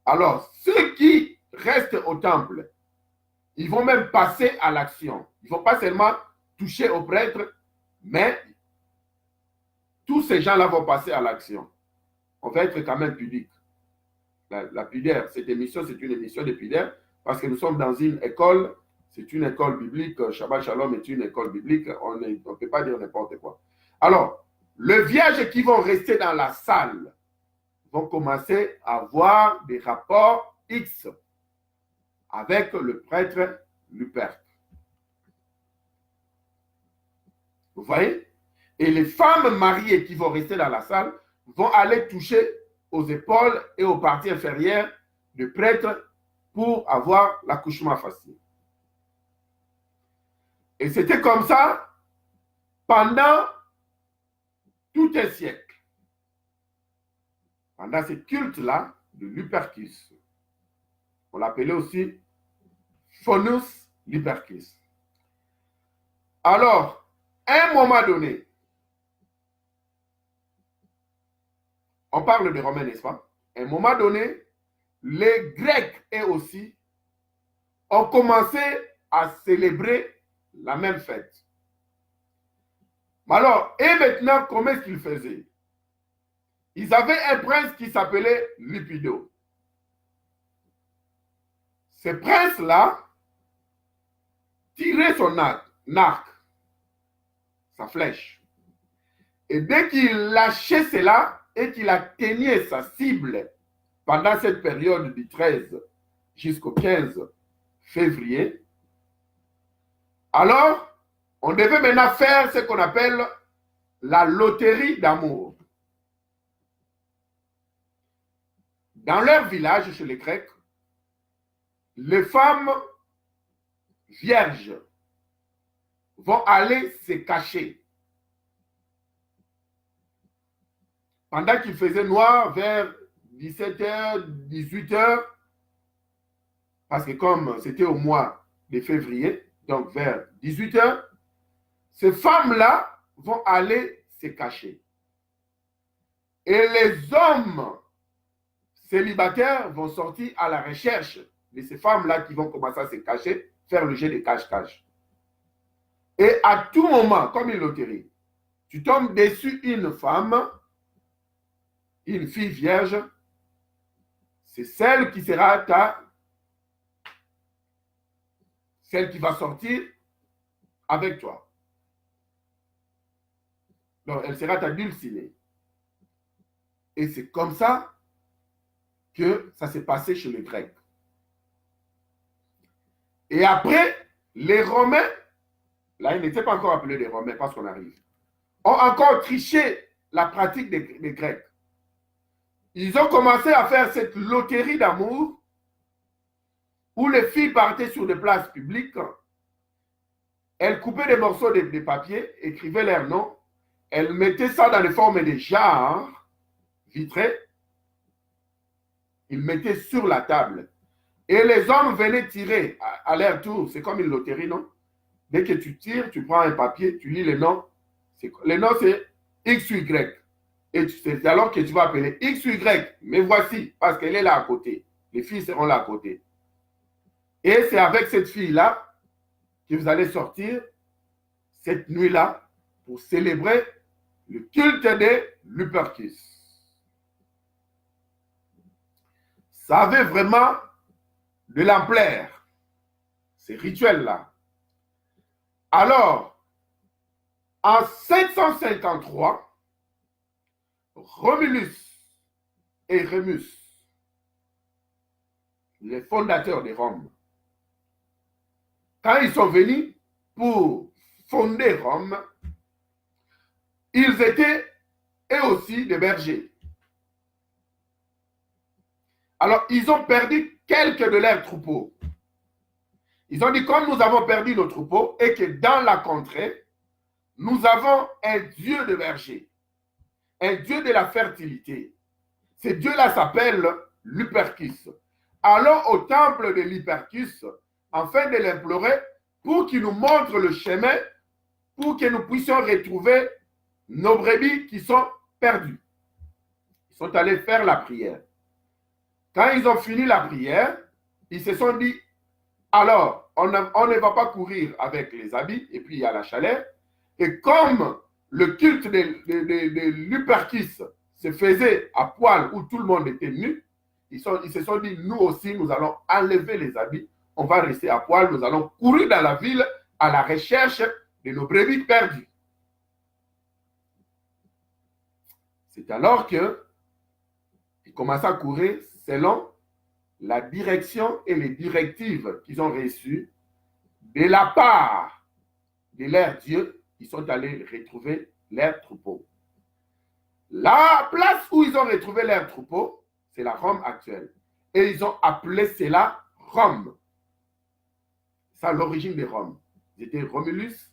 Alors, ceux qui restent au temple, ils vont même passer à l'action. Ils ne vont pas seulement toucher aux prêtres, mais tous ces gens-là vont passer à l'action. On va être quand même pudique. La pudeur, cette émission, c'est une émission de pudeur parce que nous sommes dans une école, c'est une école biblique, Shabbat Shalom est une école biblique, on ne peut pas dire n'importe quoi. Alors, les vierges qui vont rester dans la salle vont commencer à avoir des rapports X avec le prêtre luperque. Vous voyez? Et les femmes mariées qui vont rester dans la salle vont aller toucher aux épaules et aux parties inférieures du prêtre pour avoir l'accouchement facile. Et c'était comme ça pendant tout un siècle. Pendant ce culte-là de Lupercus. On l'appelait aussi Faunus Lupercus. Alors, à un moment donné, on parle de Romains, n'est-ce pas? À un moment donné, les Grecs eux aussi ont commencé à célébrer la même fête. Alors, et maintenant, comment est-ce qu'ils faisaient? Ils avaient un prince qui s'appelait Lupido. Ce prince-là tirait son arc, sa flèche. Et dès qu'il lâchait cela et qu'il atteignait sa cible pendant cette période du 13 jusqu'au 15 février, alors on devait maintenant faire ce qu'on appelle la loterie d'amour. Dans leur village, chez les Grecs, les femmes vierges vont aller se cacher. Pendant qu'il faisait noir, vers 17h, 18h, parce que comme c'était au mois de février, donc vers 18h, ces femmes-là vont aller se cacher. Et les hommes célibataires vont sortir à la recherche de ces femmes-là qui vont commencer à se cacher, faire le jeu de cache-cache. Et à tout moment, comme une loterie, tu tombes dessus une femme, une fille vierge, c'est celle qui sera celle qui va sortir avec toi. Donc, elle sera ta dulcinée. Et c'est comme ça que ça s'est passé chez les Grecs. Et après, les Romains, là, ils n'étaient pas encore appelés les Romains parce qu'on arrive, ont encore triché la pratique des Grecs. Ils ont commencé à faire cette loterie d'amour où les filles partaient sur des places publiques, elles coupaient des morceaux de papier, écrivaient leur nom, elles mettaient ça dans les formes de jarres vitrées, ils mettaient sur la table. Et les hommes venaient tirer à leur tour. C'est comme une loterie, non? Dès que tu tires, tu prends un papier, tu lis le nom. Le nom, c'est X ou Y. Et c'est alors que tu vas appeler X ou Y. Mais voici, parce qu'elle est là à côté. Les filles seront là à côté. Et c'est avec cette fille-là que vous allez sortir cette nuit-là pour célébrer le culte de Lupercus. Ça avait vraiment de l'ampleur, ces rituels-là. Alors, en 753, Romulus et Rémus, les fondateurs de Rome, quand ils sont venus pour fonder Rome, ils étaient eux aussi des bergers. Alors, ils ont perdu quelques de leurs troupeaux. Ils ont dit, comme nous avons perdu nos troupeaux et que dans la contrée, nous avons un dieu de berger, un dieu de la fertilité. Ce dieu-là s'appelle Lupercus. Allons au temple de Lupercus afin de l'implorer pour qu'il nous montre le chemin pour que nous puissions retrouver nos brebis qui sont perdues. Ils sont allés faire la prière. Quand ils ont fini la prière, ils se sont dit, alors, on ne va pas courir avec les habits, et puis il y a la chaleur. Et comme le culte de Lupercus se faisait à poil, où tout le monde était nu, ils se sont dit, nous aussi, nous allons enlever les habits, on va rester à poil, nous allons courir dans la ville à la recherche de nos brebis perdues. C'est alors qu'ils commencent à courir selon la direction et les directives qu'ils ont reçues de la part de leur Dieu. Ils sont allés retrouver leur troupeau. La place où ils ont retrouvé leur troupeau, c'est la Rome actuelle. Et ils ont appelé cela Rome. C'est l'origine de Rome. C'était Romulus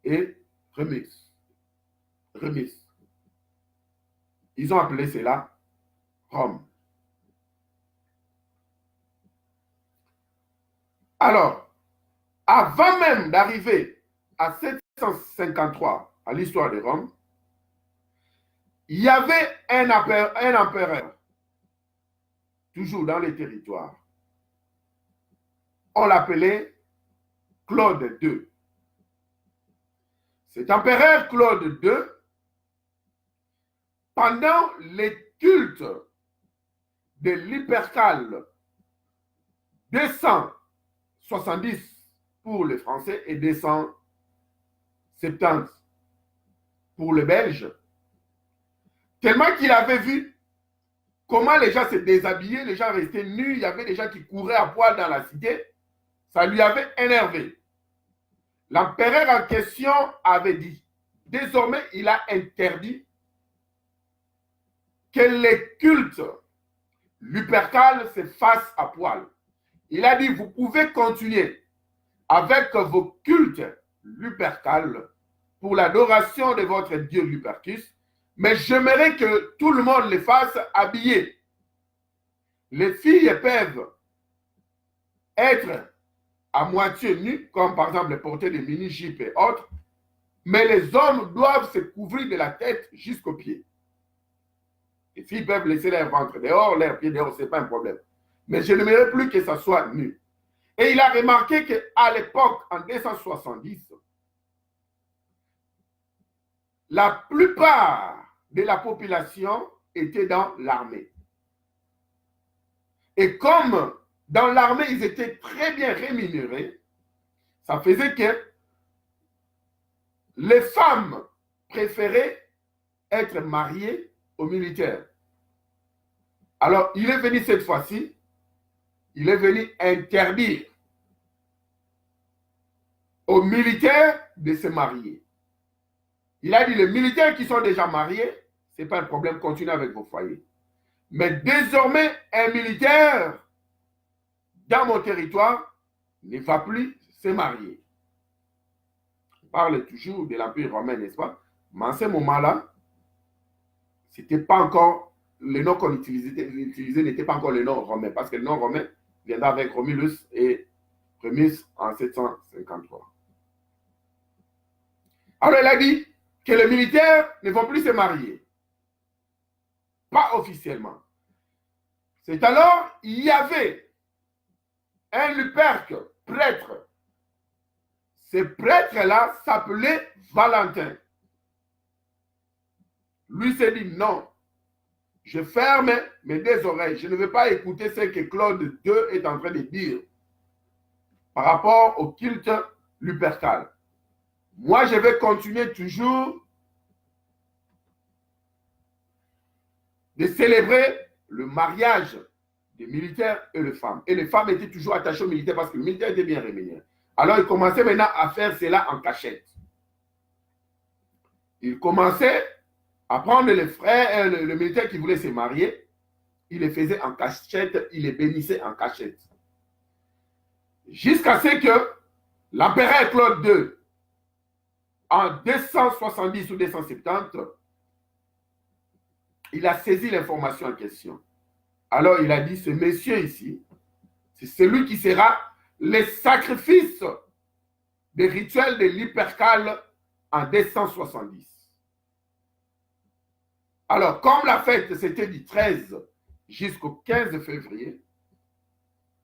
et Rémus. Ils ont appelé cela Rome. Alors, avant même d'arriver à 753, à l'histoire de Rome, il y avait un empereur. toujours dans les territoires. On l'appelait Claude II. Cet empereur Claude II, pendant les cultes de l'Hypercale 270 pour les Français et 270 pour les Belges, tellement qu'il avait vu comment les gens se déshabillaient, les gens restaient nus, il y avait des gens qui couraient à poil dans la cité, ça lui avait énervé. L'empereur en question avait dit, désormais il a interdit que les cultes Lupercal se fassent à poil. Il a dit, vous pouvez continuer avec vos cultes Lupercal pour l'adoration de votre dieu Lupercus, mais j'aimerais que tout le monde les fasse habillés. Les filles peuvent être à moitié nues, comme par exemple porter des mini-jupes et autres, mais les hommes doivent se couvrir de la tête jusqu'aux pieds. Les filles peuvent laisser leur ventre dehors, leurs pieds dehors, ce n'est pas un problème. Mais je n'aimerais plus que ça soit nu. Et il a remarqué qu'à l'époque, en 270, la plupart de la population était dans l'armée. Et comme dans l'armée, ils étaient très bien rémunérés, ça faisait que les femmes préféraient être mariées aux militaires. Alors, il est venu cette fois-ci, il est venu interdire aux militaires de se marier. Il a dit, les militaires qui sont déjà mariés, ce n'est pas un problème, continuez avec vos foyers. Mais désormais, un militaire dans mon territoire ne va plus se marier. On parle toujours de l'Empire romain, n'est-ce pas? Mais en ce moment-là, ce n'était pas encore, le nom qu'on utilisait n'était pas encore le nom romain, parce que le nom romain viendra avec Romulus et Rémus en 753. Alors, il a dit que les militaires ne vont plus se marier. Pas officiellement. C'est alors, il y avait un Luperque, prêtre. Ce prêtre-là s'appelait Valentin. Lui s'est dit non, je ferme mes deux oreilles. Je ne veux pas écouter ce que Claude II est en train de dire par rapport au culte lupercal. Moi, je vais continuer toujours de célébrer le mariage des militaires et les femmes. Et les femmes étaient toujours attachées aux militaires parce que le militaire était bien rémunéré. Alors, il commençait maintenant à faire cela en cachette. Il commençait à prendre les frères, le militaire qui voulait se marier, il les faisait en cachette, il les bénissait en cachette. Jusqu'à ce que l'empereur Claude II, en 270 ou 270, il a saisi l'information en question. Alors il a dit, ce monsieur ici, c'est celui qui sera le sacrifice des rituels de l'Hypercale en 270. Alors, comme la fête, c'était du 13 jusqu'au 15 février,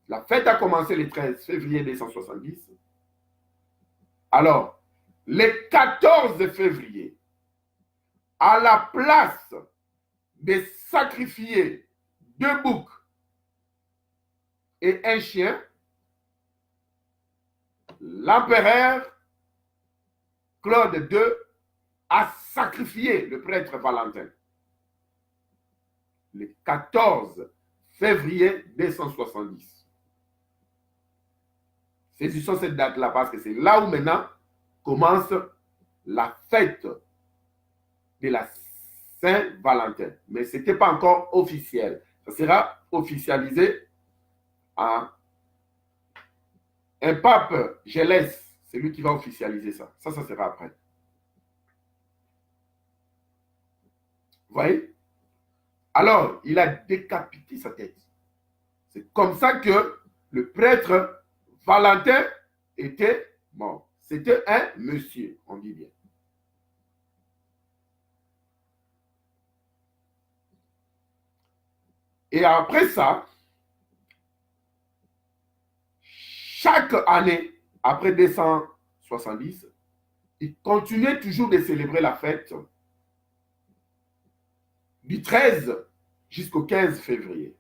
la fête a commencé le 13 février 270. Alors, le 14 février, à la place de sacrifier 2 boucs et un chien, l'empereur Claude II a sacrifié le prêtre Valentin. Le 14 février 270. C'est sur cette date-là parce que c'est là où maintenant commence la fête de la Saint-Valentin. Mais ce n'était pas encore officiel. Ça sera officialisé en un pape, Gélès, c'est lui qui va officialiser ça. Ça sera après. Vous voyez? Alors, il a décapité sa tête. C'est comme ça que le prêtre Valentin était mort. C'était un monsieur, on dit bien. Et après ça, chaque année, après 270, ils continuaient toujours de célébrer la fête du 13 jusqu'au 15 février.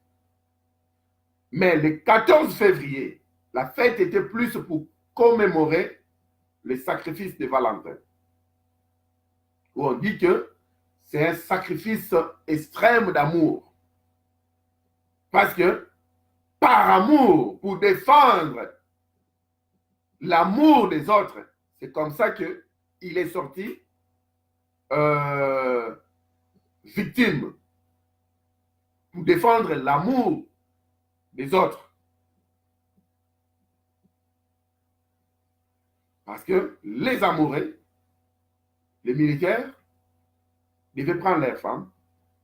Mais le 14 février, la fête était plus pour commémorer le sacrifice de Valentin. Où on dit que c'est un sacrifice extrême d'amour. Parce que par amour, pour défendre l'amour des autres, c'est comme ça qu'il est sorti victime. Pour défendre l'amour des autres. Parce que les amoureux, les militaires, devaient prendre leurs femmes,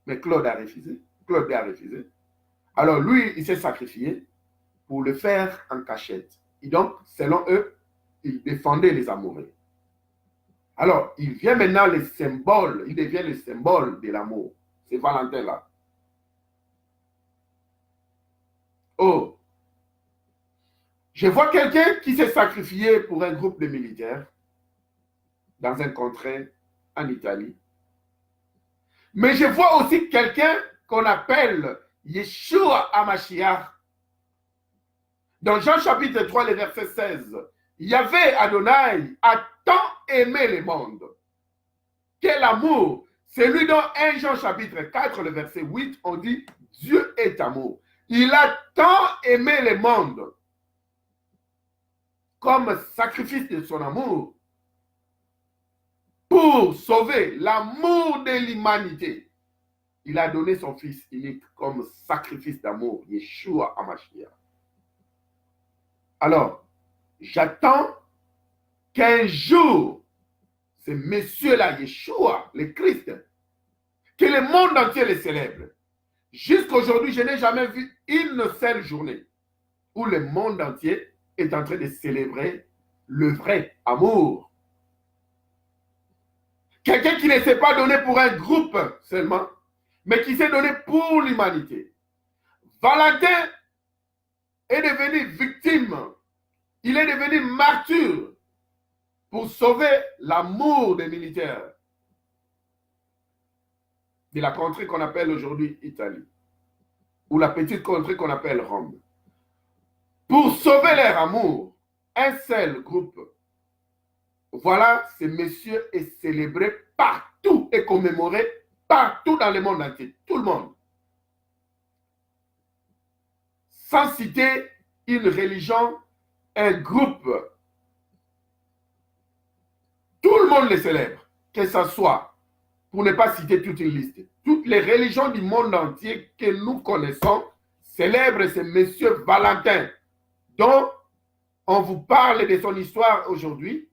mais Claude a refusé. Alors lui, il s'est sacrifié pour le faire en cachette. Et donc, selon eux, il défendait les amoureux. Alors, il devient maintenant le symbole de l'amour. C'est Valentin-là. Oh, je vois quelqu'un qui s'est sacrifié pour un groupe de militaires dans un contrée en Italie. Mais je vois aussi quelqu'un qu'on appelle Yeshua HaMashiach. Dans Jean chapitre 3, le verset 16, Yahvé Adonai a tant aimé le monde. Quel amour! Celui dont 1 Jean chapitre 4, le verset 8, on dit Dieu est amour. Il a tant aimé le monde comme sacrifice de son amour pour sauver l'amour de l'humanité. Il a donné son fils unique comme sacrifice d'amour, Yeshua HaMashiach. Alors, j'attends qu'un jour, ce monsieur-là, Yeshua, le Christ, que le monde entier le célèbre. Jusqu'à aujourd'hui, je n'ai jamais vu une seule journée où le monde entier est en train de célébrer le vrai amour. Quelqu'un qui ne s'est pas donné pour un groupe seulement, mais qui s'est donné pour l'humanité. Valentin est devenu victime. Il est devenu martyr pour sauver l'amour des militaires de la contrée qu'on appelle aujourd'hui Italie, ou la petite contrée qu'on appelle Rome. Pour sauver leur amour, un seul groupe. Voilà, ce monsieur est célébré partout et commémoré partout dans le monde entier. Tout le monde. Sans citer une religion, un groupe. Tout le monde les célèbre, que ce soit, pour ne pas citer toute une liste. Toutes les religions du monde entier que nous connaissons célèbrent ce monsieur Valentin, dont on vous parle de son histoire aujourd'hui.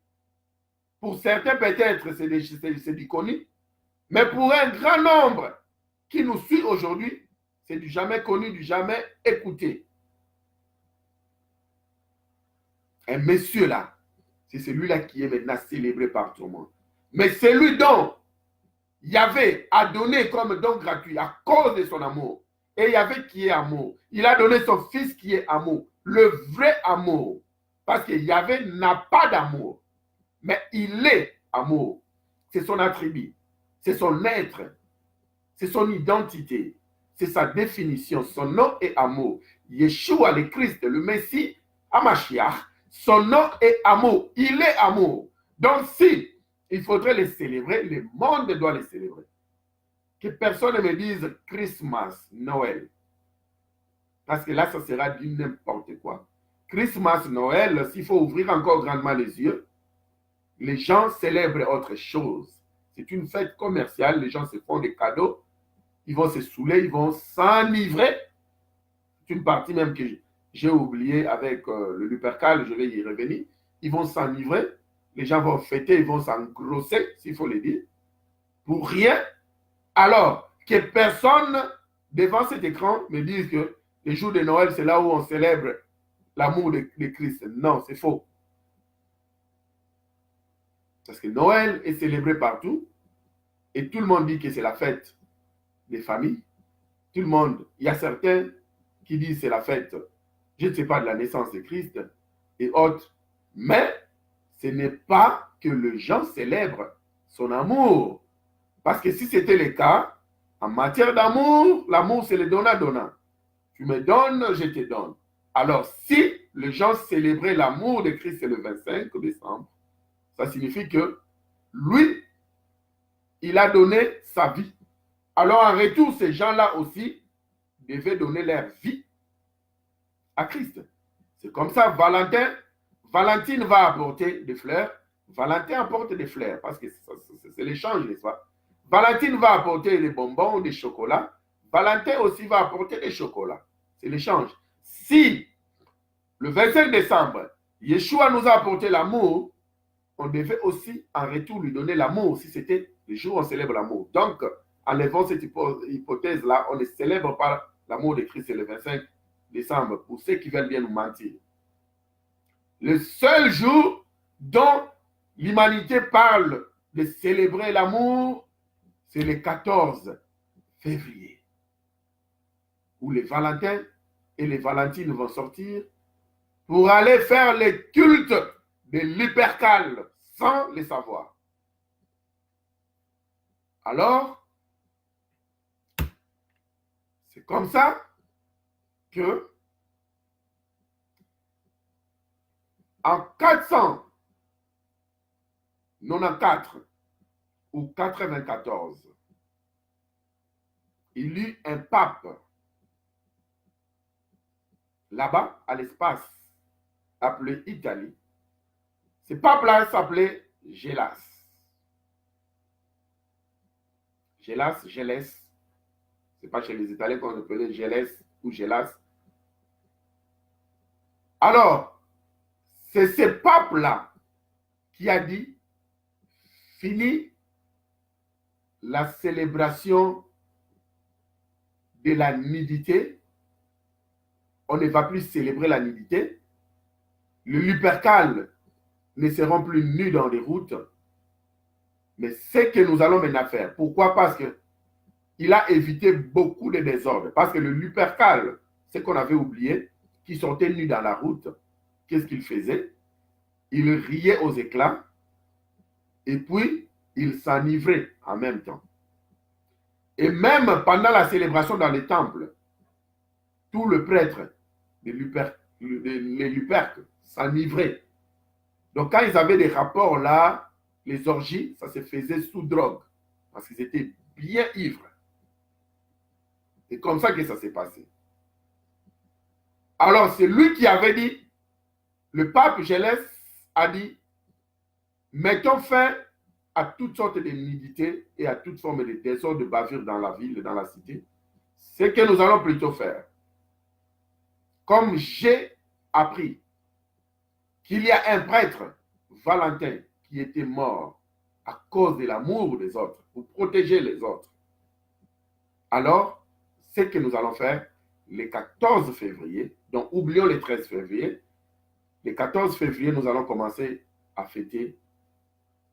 Pour certains, peut-être, c'est du connu, mais pour un grand nombre qui nous suit aujourd'hui, c'est du jamais connu, du jamais écouté. Un monsieur là, c'est celui-là qui est maintenant célébré par tout le monde. Mais celui dont Yahvé a donné comme don gratuit à cause de son amour. Et Yahvé qui est amour. Il a donné son fils qui est amour. Le vrai amour. Parce que Yahvé n'a pas d'amour. Mais il est amour. C'est son attribut. C'est son être. C'est son identité. C'est sa définition. Son nom est amour. Yeshua, le Christ, le Messie, HaMashiach, son nom est amour. Il est amour. Donc si il faudrait les célébrer, le monde doit les célébrer. Que personne ne me dise Christmas, Noël. Parce que là, ça sera du n'importe quoi. Christmas, Noël, s'il faut ouvrir encore grandement les yeux, les gens célèbrent autre chose. C'est une fête commerciale, les gens se font des cadeaux, ils vont se saouler, ils vont s'enivrer. C'est une partie même que j'ai oubliée avec le Lupercal, je vais y revenir. Ils vont s'enivrer, les gens vont fêter, ils vont s'engrosser, s'il faut le dire, pour rien. Alors que personne devant cet écran me dise que le jour de Noël, c'est là où on célèbre l'amour de Christ. Non, c'est faux. Parce que Noël est célébré partout et tout le monde dit que c'est la fête des familles. Tout le monde, il y a certains qui disent que c'est la fête, je ne sais pas, de la naissance de Christ. et autres. Mais ce n'est pas que les gens célèbrent son amour. Parce que si c'était le cas, en matière d'amour, l'amour c'est le donnant-donnant. Tu me donnes, je te donne. Alors si les gens célébraient l'amour de Christ le 25 décembre, ça signifie que lui, il a donné sa vie. Alors en retour, ces gens-là aussi devaient donner leur vie à Christ. C'est comme ça, Valentine va apporter des fleurs. Valentin apporte des fleurs parce que c'est l'échange, n'est-ce pas? Valentine va apporter des bonbons ou des chocolats. Valentin aussi va apporter des chocolats. C'est l'échange. Si le 25 décembre, Yeshua nous a apporté l'amour, on devait aussi en retour lui donner l'amour si c'était le jour où on célèbre l'amour. Donc, enlevons cette hypothèse-là, on ne célèbre pas l'amour de Christ le 25 décembre pour ceux qui veulent bien nous mentir. Le seul jour dont l'humanité parle de célébrer l'amour, c'est le 14 février, où les Valentins et les Valentines vont sortir pour aller faire le culte de l'Hypercale sans le savoir. Alors, c'est comme ça que en 494 ou 94, il y eut un pape là-bas à l'espace appelé Italie. Ce pape-là s'appelait Gélas. Gélas, Gélès. Ce n'est pas chez les Italiens qu'on appelait Gélès ou Gélas. Alors, c'est ce pape-là qui a dit fini la célébration de la nudité. On ne va plus célébrer la nudité. Les Lupercales ne seront plus nus dans les routes. Mais c'est que nous allons maintenant faire. Pourquoi? Parce qu'il a évité beaucoup de désordres. Parce que le Lupercal, c'est qu'on avait oublié, qui sortait nu dans la route, qu'est-ce qu'il faisait? Il riait aux éclats et puis il s'enivrait en même temps. Et même pendant la célébration dans les temples, tout le prêtre, les Luperques, s'enivraient. Donc quand ils avaient des rapports là, les orgies, ça se faisait sous drogue, parce qu'ils étaient bien ivres. C'est comme ça que ça s'est passé. Alors c'est lui qui avait dit, le pape Gélès a dit, mettons fin à toutes sortes de nudités et à toutes formes de désordre, de bavure dans la ville, dans la cité. Ce que nous allons plutôt faire. Comme j'ai appris qu'il y a un prêtre, Valentin, qui était mort à cause de l'amour des autres, pour protéger les autres. Alors, ce que nous allons faire, le 14 février, donc oublions le 13 février, le 14 février, nous allons commencer à fêter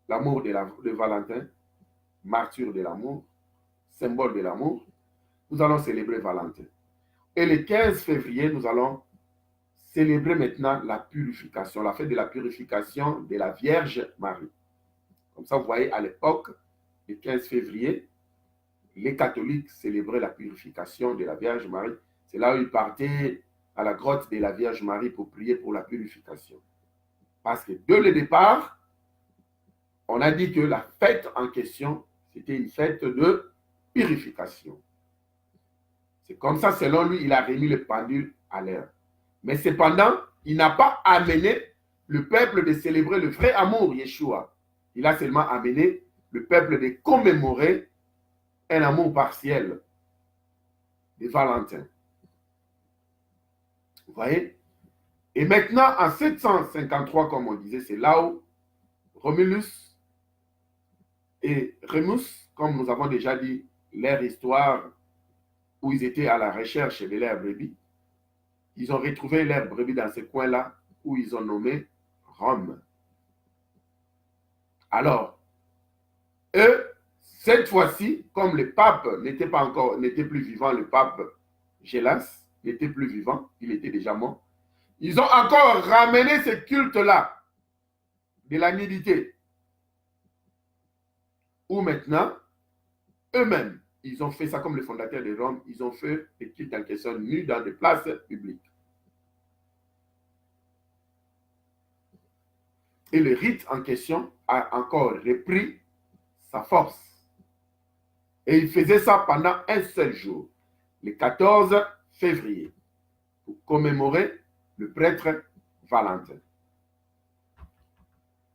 l'amour de Valentin, martyr de l'amour, symbole de l'amour. Nous allons célébrer Valentin. Et le 15 février, nous allons célébrer maintenant la purification, la fête de la purification de la Vierge Marie. Comme ça, vous voyez, à l'époque, le 15 février, les catholiques célébraient la purification de la Vierge Marie. C'est là où ils partaient à la grotte de la Vierge Marie pour prier pour la purification. Parce que dès le départ, on a dit que la fête en question, c'était une fête de purification. C'est comme ça, selon lui, il a remis le pendule à l'heure. Mais cependant, il n'a pas amené le peuple de célébrer le vrai amour, Yeshua. Il a seulement amené le peuple de commémorer un amour partiel de Valentin. Vous voyez? Et maintenant, en 753, comme on disait, c'est là où Romulus et Rémus, comme nous avons déjà dit, leur histoire, où ils étaient à la recherche de leur brebis, ils ont retrouvé leur brebis dans ce coin-là, où ils ont nommé Rome. Alors, eux, cette fois-ci, comme le pape n'était plus vivant, le pape Gélas n'était plus vivant, il était déjà mort, Ils ont encore ramené ce culte-là de la nudité. Où maintenant, eux-mêmes, ils ont fait ça comme les fondateurs de Rome, ils ont fait des cultes en question nus dans des places publiques. Et le rite en question a encore repris sa force. Et il faisait ça pendant un seul jour, le 14 février, pour commémorer le prêtre Valentin.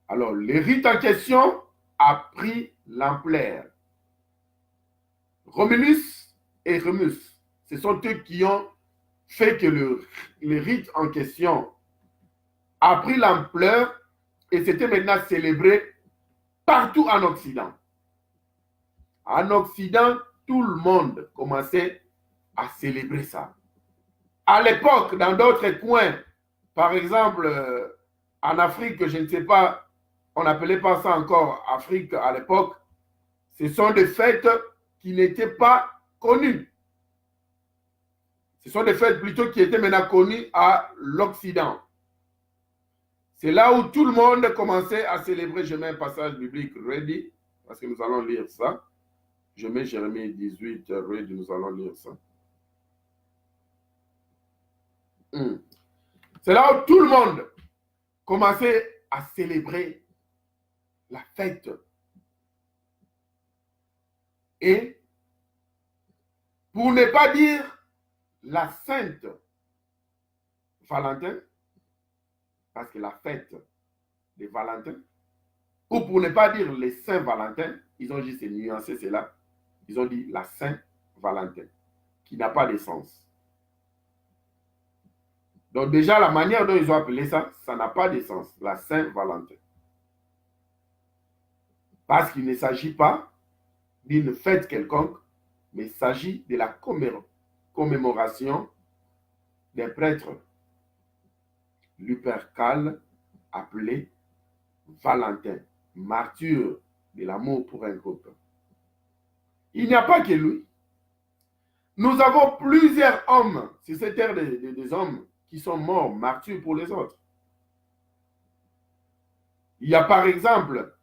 Alors, le rite en question a pris l'ampleur. Romulus et Remus, ce sont eux qui ont fait que le rite en question a pris l'ampleur et c'était maintenant célébré partout en Occident. En Occident, tout le monde commençait à célébrer ça. À l'époque, dans d'autres coins, par exemple, en Afrique, je ne sais pas, on n'appelait pas ça encore Afrique à l'époque, ce sont des fêtes qui n'étaient pas connues. Ce sont des fêtes plutôt qui étaient maintenant connues à l'Occident. C'est là où tout le monde commençait à célébrer. Je mets un passage biblique ready, parce que nous allons lire ça. Je mets Jérémie 18 ready, nous allons lire ça. C'est là où tout le monde commençait à célébrer la fête. Et pour ne pas dire la Sainte Valentin, parce que la fête de Valentin, ou pour ne pas dire les Saint Valentin, ils ont juste nuancé cela, ils ont dit la Saint Valentin, qui n'a pas de sens. Donc déjà, la manière dont ils ont appelé ça, ça n'a pas de sens, la Saint Valentin. Parce qu'il ne s'agit pas d'une fête quelconque, mais il s'agit de la commémoration d'un prêtre, Lupercal, appelé Valentin, martyr de l'amour pour un groupe. Il n'y a pas que lui. Nous avons plusieurs hommes sur cette terre des hommes qui sont morts, martyrs pour les autres. Il y a par exemple,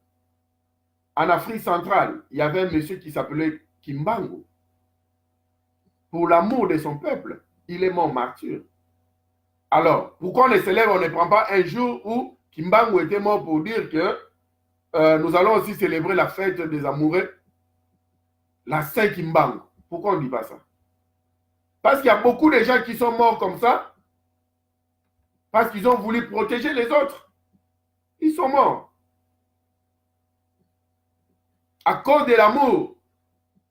en Afrique centrale, il y avait un monsieur qui s'appelait Kimbangu. Pour l'amour de son peuple, il est mort martyr. Alors, pourquoi on les célèbre, on ne prend pas un jour où Kimbangu était mort pour dire que nous allons aussi célébrer la fête des amoureux, la Saint Kimbangu. Pourquoi on ne dit pas ça? Parce qu'il y a beaucoup de gens qui sont morts comme ça, parce qu'ils ont voulu protéger les autres. Ils sont morts. À cause de l'amour,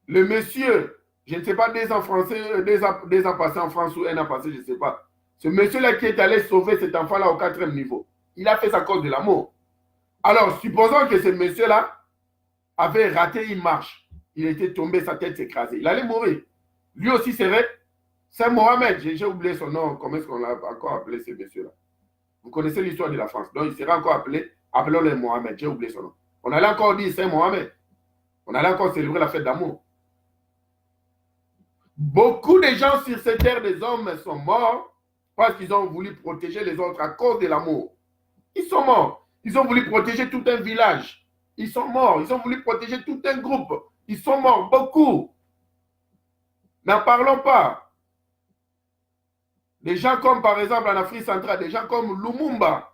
le monsieur, je ne sais pas, 2 ans français, 2 ans passés en France ou 1 an passé, je ne sais pas. Ce monsieur-là qui est allé sauver cet enfant-là au 4e niveau, il a fait ça à cause de l'amour. Alors, supposons que ce monsieur-là avait raté une marche. Il était tombé, sa tête s'écrasée. Il allait mourir. Lui aussi serait Saint Mohamed. J'ai oublié son nom. Comment est-ce qu'on l'a encore appelé ce monsieur-là? Vous connaissez l'histoire de la France. Donc, il sera encore appelé, appelons-le Mohamed. J'ai oublié son nom. On allait encore dire Saint Mohamed. On allait encore célébrer la fête d'amour. Beaucoup de gens sur cette terre des hommes sont morts parce qu'ils ont voulu protéger les autres à cause de l'amour. Ils sont morts. Ils ont voulu protéger tout un village. Ils sont morts. Ils ont voulu protéger tout un groupe. Ils sont morts, beaucoup. N'en parlons pas. Des gens comme, par exemple, en Afrique centrale, des gens comme Lumumba,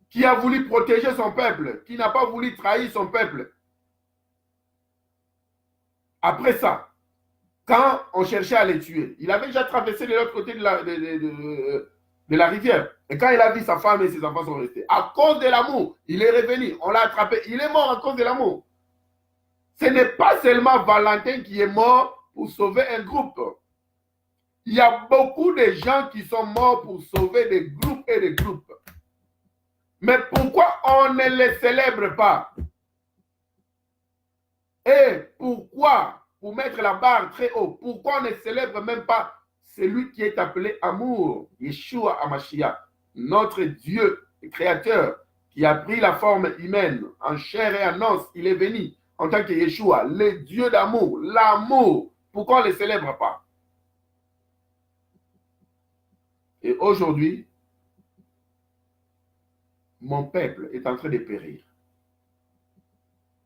qui a voulu protéger son peuple, qui n'a pas voulu trahir son peuple. Après ça, quand on cherchait à les tuer, il avait déjà traversé de l'autre côté de la rivière. Et quand il a vu sa femme et ses enfants sont restés, à cause de l'amour, il est revenu, on l'a attrapé, il est mort à cause de l'amour. Ce n'est pas seulement Valentin qui est mort pour sauver un groupe. Il y a beaucoup de gens qui sont morts pour sauver des groupes et des groupes. Mais pourquoi on ne les célèbre pas? Et pourquoi, pour mettre la barre très haut, pourquoi on ne célèbre même pas celui qui est appelé amour, Yeshua HaMashiach, notre Dieu et Créateur, qui a pris la forme humaine, en chair et en os, il est venu en tant que Yeshua, le Dieu d'amour, l'amour. Pourquoi on ne le célèbre pas? Et aujourd'hui, mon peuple est en train de périr.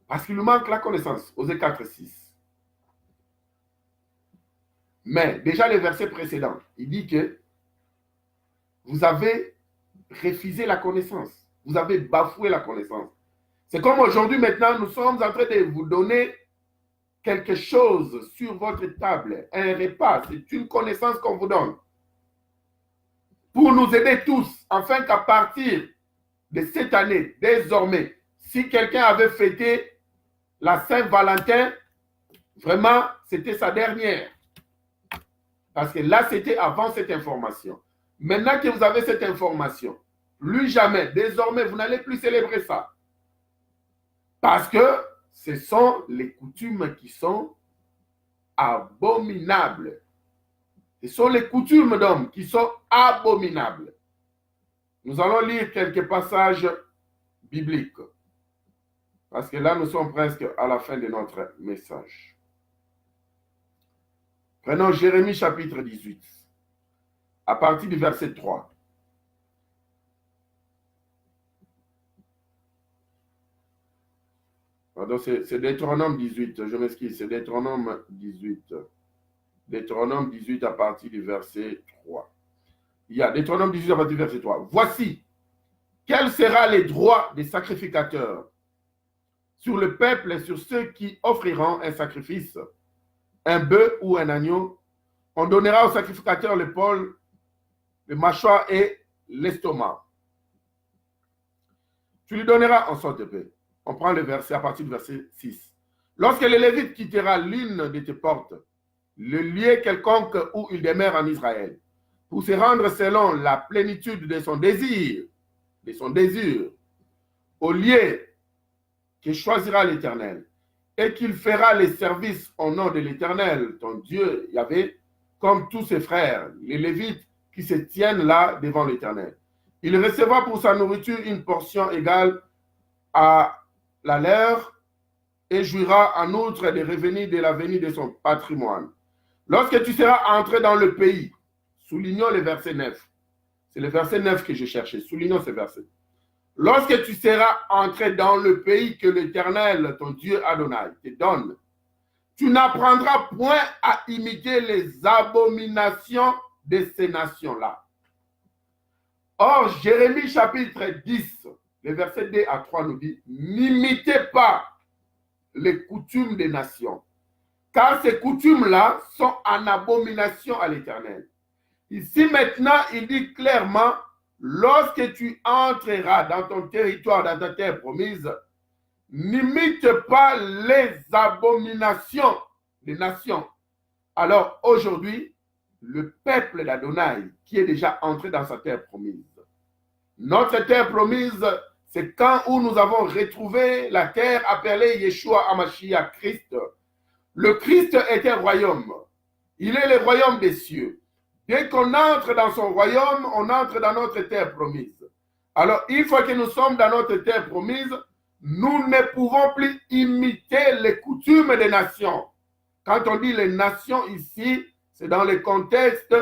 Parce qu'il nous manque la connaissance. Osée 4, 6. Mais déjà le verset précédent, il dit que vous avez refusé la connaissance. Vous avez bafoué la connaissance. C'est comme aujourd'hui maintenant, nous sommes en train de vous donner quelque chose sur votre table, un repas. C'est une connaissance qu'on vous donne. Pour nous aider tous, afin qu'à partir de cette année, désormais, si quelqu'un avait fêté la Saint-Valentin, vraiment, c'était sa dernière. Parce que là, c'était avant cette information. Maintenant que vous avez cette information, plus jamais, désormais, vous n'allez plus célébrer ça. Parce que ce sont les coutumes qui sont abominables. Ce sont les coutumes d'hommes qui sont abominables. Nous allons lire quelques passages bibliques. Parce que là, nous sommes presque à la fin de notre message. Prenons Jérémie chapitre 18, à partir du verset 3. Pardon, c'est Deutéronome 18, je m'excuse, c'est Deutéronome 18. Deutéronome 18 à partir du verset 3. Il y a Deutéronome 18 à partir du verset 3. Voici, quel sera les droits des sacrificateurs sur le peuple et sur ceux qui offriront un sacrifice, un bœuf ou un agneau. On donnera au sacrificateur l'épaule, le mâchoire et l'estomac. Tu lui donneras en sorte de paix. On prend le verset à partir du verset 6. Lorsque le Lévite quittera l'une de tes portes, le lieu quelconque où il demeure en Israël, pour se rendre selon la plénitude de son désir, au lieu que choisira l'Éternel, et qu'il fera les services au nom de l'Éternel, ton Dieu, Yahvé, comme tous ses frères, les Lévites qui se tiennent là devant l'Éternel. Il recevra pour sa nourriture une portion égale à la leur et jouira en outre des revenus de la venue de son patrimoine. Lorsque tu seras entré dans le pays, soulignons le verset 9. C'est le verset 9 que je cherchais. Soulignons ce verset. Lorsque tu seras entré dans le pays que l'Éternel, ton Dieu Adonai, te donne, tu n'apprendras point à imiter les abominations de ces nations-là. Or, Jérémie chapitre 10, le verset 2 à 3 nous dit, n'imitez pas les coutumes des nations, car ces coutumes-là sont en abomination à l'Éternel. Ici maintenant, il dit clairement, lorsque tu entreras dans ton territoire, dans ta terre promise, n'imite pas les abominations des nations. Alors aujourd'hui, le peuple d'Adonai qui est déjà entré dans sa terre promise. Notre terre promise, c'est quand où nous avons retrouvé la terre appelée Yeshua HaMashiach, Christ. Le Christ est un royaume. Il est le royaume des cieux. Dès qu'on entre dans son royaume, on entre dans notre terre promise. Alors, une fois que nous sommes dans notre terre promise, nous ne pouvons plus imiter les coutumes des nations. Quand on dit les nations ici, c'est dans le contexte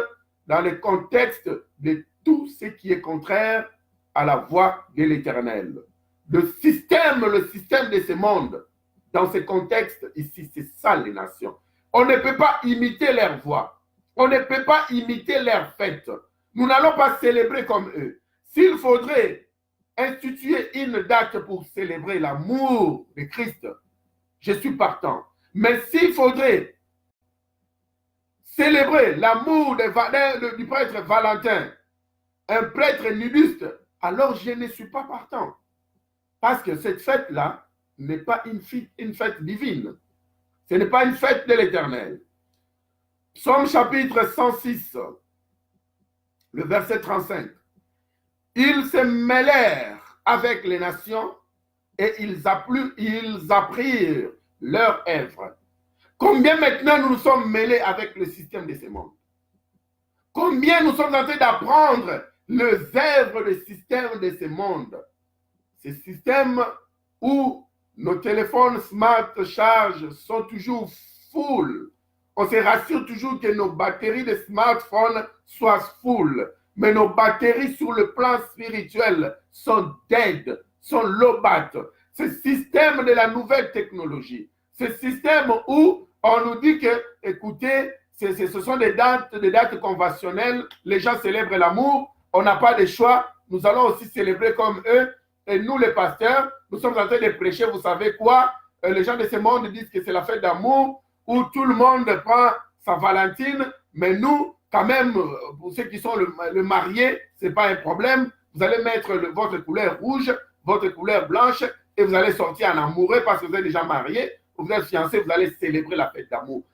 de tout ce qui est contraire à la voie de l'Éternel. Le système de ce monde, dans ce contexte ici, c'est ça les nations. On ne peut pas imiter leur voie. On ne peut pas imiter leurs fêtes. Nous n'allons pas célébrer comme eux. S'il faudrait instituer une date pour célébrer l'amour de Christ, je suis partant. Mais s'il faudrait célébrer l'amour du prêtre Valentin, un prêtre nudiste, alors je ne suis pas partant. Parce que cette fête-là n'est pas une fête divine. Ce n'est pas une fête de l'Éternel. Psaume chapitre 106, le verset 35. Ils se mêlèrent avec les nations et ils apprirent leur œuvre. Combien maintenant nous nous sommes mêlés avec le système de ce monde? Combien nous sommes en train d'apprendre les œuvres du système de ce monde? Ce système où nos téléphones smart charge sont toujours full. On se rassure toujours que nos batteries de smartphones soient full. Mais nos batteries sur le plan spirituel sont dead, sont low-bat. Ce système de la nouvelle technologie, ce système où on nous dit que, écoutez, ce sont des dates conventionnelles, les gens célèbrent l'amour, on n'a pas de choix, nous allons aussi célébrer comme eux. Et nous, les pasteurs, nous sommes en train de prêcher, vous savez quoi? Les gens de ce monde disent que c'est la fête d'amour, où tout le monde prend sa Valentine, mais nous, quand même, pour ceux qui sont le marié, ce n'est pas un problème. Vous allez mettre votre couleur rouge, votre couleur blanche, et vous allez sortir en amoureux parce que vous êtes déjà marié, vous êtes fiancé, vous allez célébrer la fête d'amour.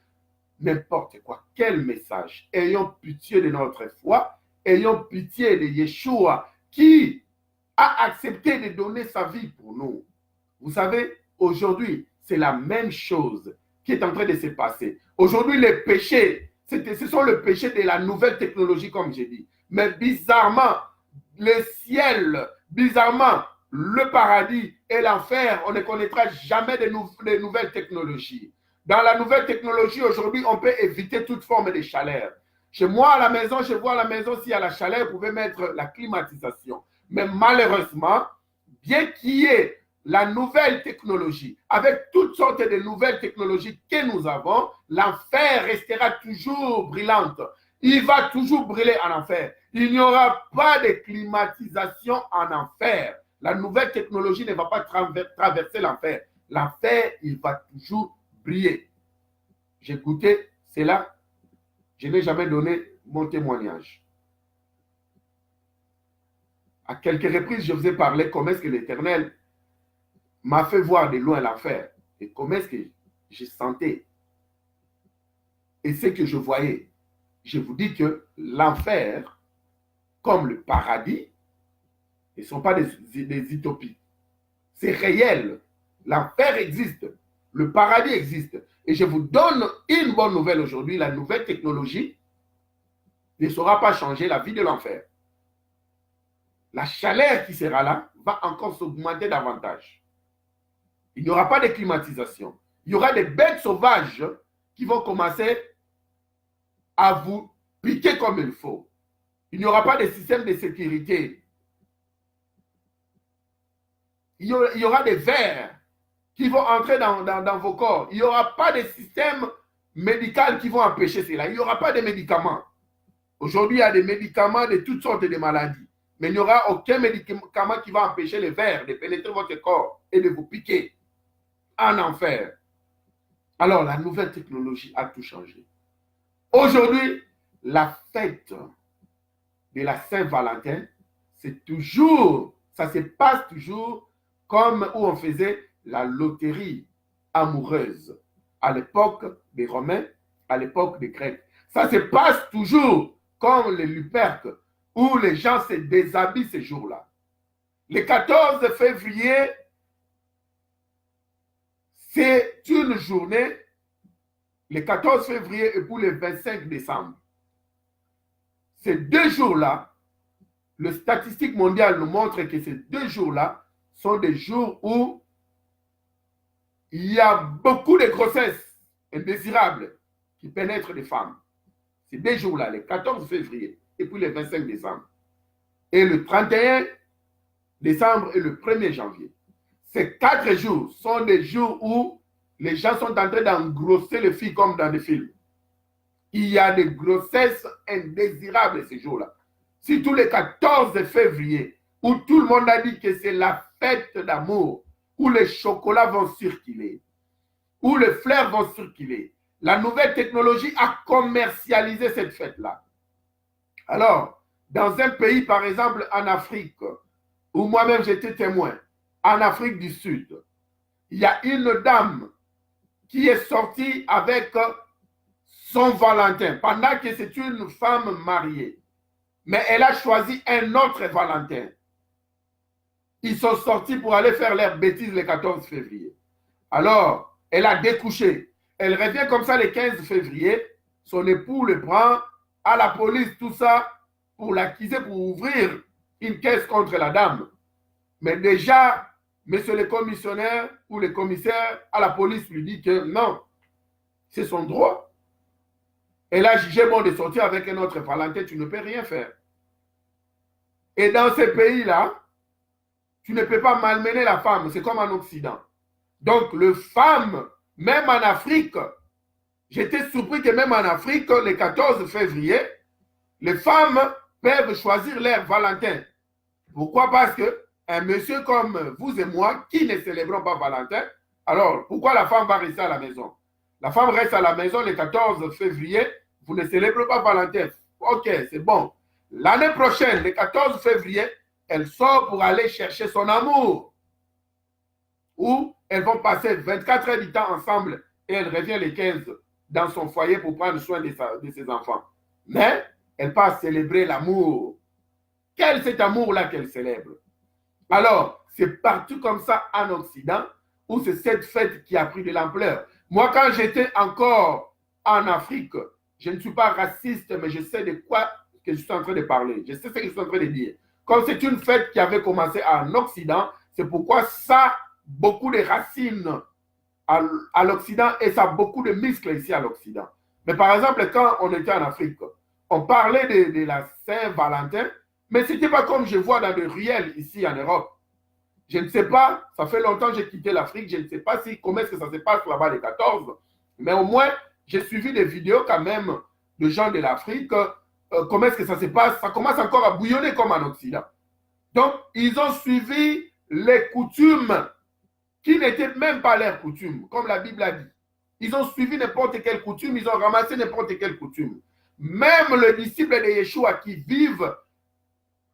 N'importe quoi. Quel message? Ayons pitié de notre foi, ayons pitié de Yeshua qui a accepté de donner sa vie pour nous. Vous savez, aujourd'hui, c'est la même chose qui est en train de se passer. Aujourd'hui, les péchés, ce sont les péchés de la nouvelle technologie, comme j'ai dit. Mais bizarrement, le ciel, bizarrement, le paradis et l'enfer, on ne connaîtra jamais de nouvelles technologies. Dans la nouvelle technologie, aujourd'hui, on peut éviter toute forme de chaleur. Chez moi, à la maison, je vois à la maison, s'il y a la chaleur, vous pouvez mettre la climatisation. Mais malheureusement, bien qu'il y ait la nouvelle technologie, avec toutes sortes de nouvelles technologies que nous avons, l'enfer restera toujours brillante. Il va toujours brûler en enfer. Il n'y aura pas de climatisation en enfer. La nouvelle technologie ne va pas traverser l'enfer. L'enfer, il va toujours briller. J'écoutais cela. Je n'ai jamais donné mon témoignage. À quelques reprises, je vous ai parlé comment est-ce que l'Éternel m'a fait voir de loin l'enfer et comment est-ce que je sentais et ce que je voyais. Je vous dis que l'enfer, comme le paradis, ne sont pas des utopies. C'est réel. L'enfer existe. Le paradis existe. Et je vous donne une bonne nouvelle aujourd'hui. La nouvelle technologie ne saura pas changer la vie de l'enfer. La chaleur qui sera là va encore s'augmenter davantage. Il n'y aura pas de climatisation. Il y aura des bêtes sauvages qui vont commencer à vous piquer comme il faut. Il n'y aura pas de système de sécurité. Il y aura des vers qui vont entrer dans vos corps. Il n'y aura pas de système médical qui vont empêcher cela. Il n'y aura pas de médicaments. Aujourd'hui, il y a des médicaments de toutes sortes de maladies. Mais il n'y aura aucun médicament qui va empêcher les vers de pénétrer votre corps et de vous piquer en enfer. Alors, la nouvelle technologie a tout changé. Aujourd'hui, la fête de la Saint-Valentin, c'est toujours, ça se passe toujours comme où on faisait la loterie amoureuse à l'époque des Romains, à l'époque des Grecs. Ça se passe toujours comme les Luperques, où les gens se déshabillent ces jours-là. Le 14 février, c'est une journée, le 14 février et pour le 25 décembre. Ces deux jours-là, le statistique mondial nous montre que ces deux jours-là sont des jours où il y a beaucoup de grossesses indésirables qui pénètrent les femmes. Ces deux jours-là, le 14 février et puis le 25 décembre. Et le 31 décembre et le 1er janvier. Ces 4 jours sont des jours où les gens sont en train d'engrosser les filles comme dans des films. Il y a des grossesses indésirables ces jours-là. Surtout le 14 février, où tout le monde a dit que c'est la fête d'amour, où les chocolats vont circuler, où les fleurs vont circuler. La nouvelle technologie a commercialisé cette fête-là. Alors, dans un pays, par exemple, en Afrique, où moi-même j'étais témoin, en Afrique du Sud, il y a une dame qui est sortie avec son Valentin, pendant que c'est une femme mariée. Mais elle a choisi un autre Valentin. Ils sont sortis pour aller faire leurs bêtises le 14 février. Alors, elle a découché. Elle revient comme ça le 15 février. Son époux le prend à la police, tout ça, pour l'accuser, pour ouvrir une caisse contre la dame. Mais déjà, monsieur le commissionnaire ou le commissaire à la police lui dit que non, c'est son droit. Elle a jugé bon de sortir avec un autre Valentin, tu ne peux rien faire. Et dans ces pays-là, tu ne peux pas malmener la femme. C'est comme en Occident. Donc, les femmes, même en Afrique, j'étais surpris que même en Afrique, le 14 février, les femmes peuvent choisir leur Valentin. Pourquoi? Parce que un monsieur comme vous et moi, qui ne célébrons pas Valentin, alors pourquoi la femme va rester à la maison? La femme reste à la maison le 14 février, vous ne célébrez pas Valentin. Ok, c'est bon. L'année prochaine, le 14 février, elle sort pour aller chercher son amour. Ou elles vont passer 24 heures du temps ensemble et elle revient le 15 dans son foyer pour prendre soin de ses enfants. Mais elle part célébrer l'amour. Quel est cet amour-là qu'elle célèbre? Alors, c'est partout comme ça en Occident où c'est cette fête qui a pris de l'ampleur. Moi, quand j'étais encore en Afrique, je ne suis pas raciste, mais je sais de quoi que je suis en train de parler. Je sais ce que je suis en train de dire. Comme c'est une fête qui avait commencé en Occident, c'est pourquoi ça a beaucoup de racines à l'Occident et ça a beaucoup de muscles ici à l'Occident. Mais par exemple, quand on était en Afrique, on parlait de la Saint-Valentin, mais ce n'était pas comme je vois dans les ruelles ici en Europe. Je ne sais pas, ça fait longtemps que j'ai quitté l'Afrique, je ne sais pas comment est-ce que ça se passe là-bas les 14, mais au moins, j'ai suivi des vidéos quand même de gens de l'Afrique, comment est-ce que ça se passe, ça commence encore à bouillonner comme en Occident. Donc, ils ont suivi les coutumes qui n'étaient même pas leurs coutumes, comme la Bible a dit. Ils ont suivi n'importe quelle coutume, ils ont ramassé n'importe quelle coutume. Même les disciples de Yeshua qui vivent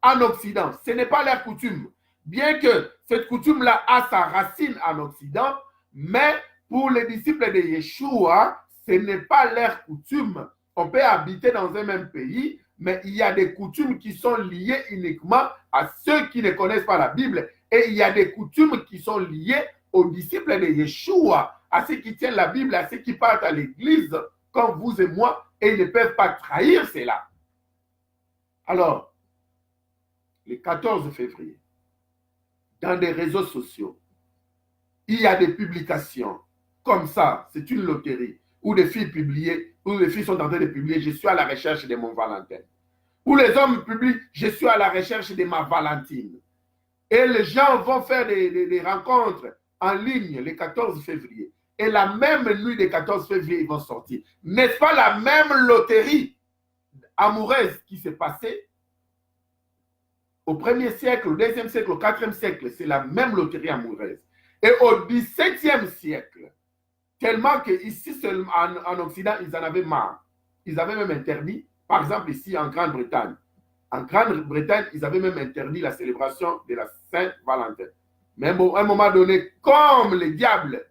en Occident, ce n'est pas leur coutume. Bien que cette coutume-là a sa racine en Occident, mais pour les disciples de Yeshua, ce n'est pas leur coutume. On peut habiter dans un même pays, mais il y a des coutumes qui sont liées uniquement à ceux qui ne connaissent pas la Bible. Et il y a des coutumes qui sont liées aux disciples de Yeshua, à ceux qui tiennent la Bible, à ceux qui partent à l'église, comme vous et moi, et ils ne peuvent pas trahir cela. Alors, le 14 février, dans des réseaux sociaux, il y a des publications comme ça, c'est une loterie, où les filles publient, où les filles sont en train de publier, je suis à la recherche de mon Valentin. Où les hommes publient, je suis à la recherche de ma Valentine. Et les gens vont faire des rencontres en ligne le 14 février. Et la même nuit du 14 février, ils vont sortir. N'est-ce pas la même loterie amoureuse qui s'est passée au 1er siècle, au 2e siècle, au 4e siècle? C'est la même loterie amoureuse. Et au 17e siècle, tellement qu'ici, en Occident, ils en avaient marre. Ils avaient même interdit, par exemple ici en Grande-Bretagne. En Grande-Bretagne, ils avaient même interdit la célébration de la Saint-Valentin. Mais à un moment donné, comme le diable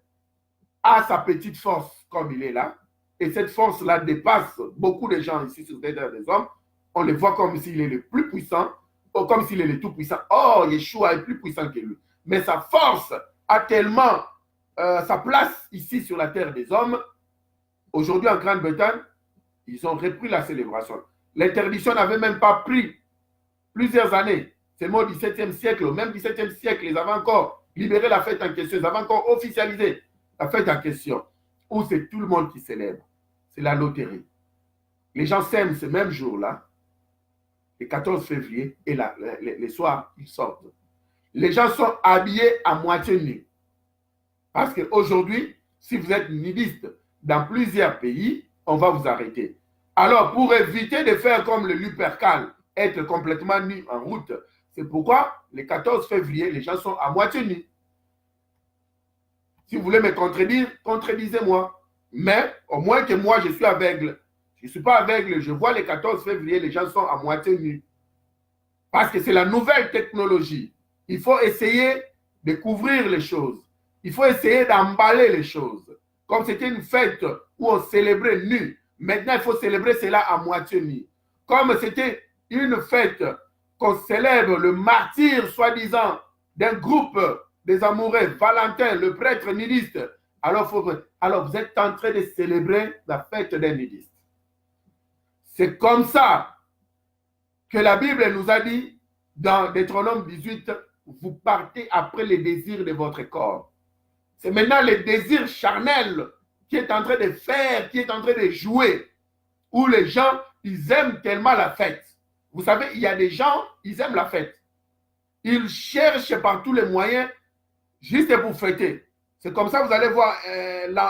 a sa petite force comme il est là, et cette force-là dépasse beaucoup de gens ici sur la terre des hommes, on le voit comme s'il est le plus puissant, ou comme s'il est le tout puissant. Oh, Yeshua est plus puissant que lui. Mais sa force a tellement sa place ici sur la terre des hommes. Aujourd'hui, en Grande-Bretagne, ils ont repris la célébration. L'interdiction n'avait même pas pris plusieurs années. C'est au 17e siècle, au même 17e siècle, ils avaient encore libéré la fête en question, ils avaient encore officialisé la fête en question, où c'est tout le monde qui célèbre. C'est la loterie. Les gens s'aiment ce même jour-là, le 14 février, et les soirs, ils sortent. Les gens sont habillés à moitié nus. Parce qu'aujourd'hui, si vous êtes nudiste dans plusieurs pays, on va vous arrêter. Alors, pour éviter de faire comme le Lupercal, être complètement nu en route, c'est pourquoi le 14 février, les gens sont à moitié nus. Si vous voulez me contredire, contredisez-moi. Mais au moins que moi, je suis aveugle. Je ne suis pas aveugle, je vois le 14 février, les gens sont à moitié nus. Parce que c'est la nouvelle technologie. Il faut essayer de couvrir les choses. Il faut essayer d'emballer les choses. Comme c'était une fête où on célébrait nu, maintenant il faut célébrer cela à moitié nu. Comme c'était une fête qu'on célèbre le martyr, soi-disant, d'un groupe des amoureux, Valentin, le prêtre nudiste, alors vous êtes en train de célébrer la fête des nudistes. C'est comme ça que la Bible nous a dit dans Deutéronome 18, vous partez après les désirs de votre corps. C'est maintenant le désir charnel qui est en train de faire, qui est en train de jouer, où les gens, ils aiment tellement la fête. Vous savez, il y a des gens, ils aiment la fête. Ils cherchent par tous les moyens juste pour fêter. C'est comme ça, vous allez voir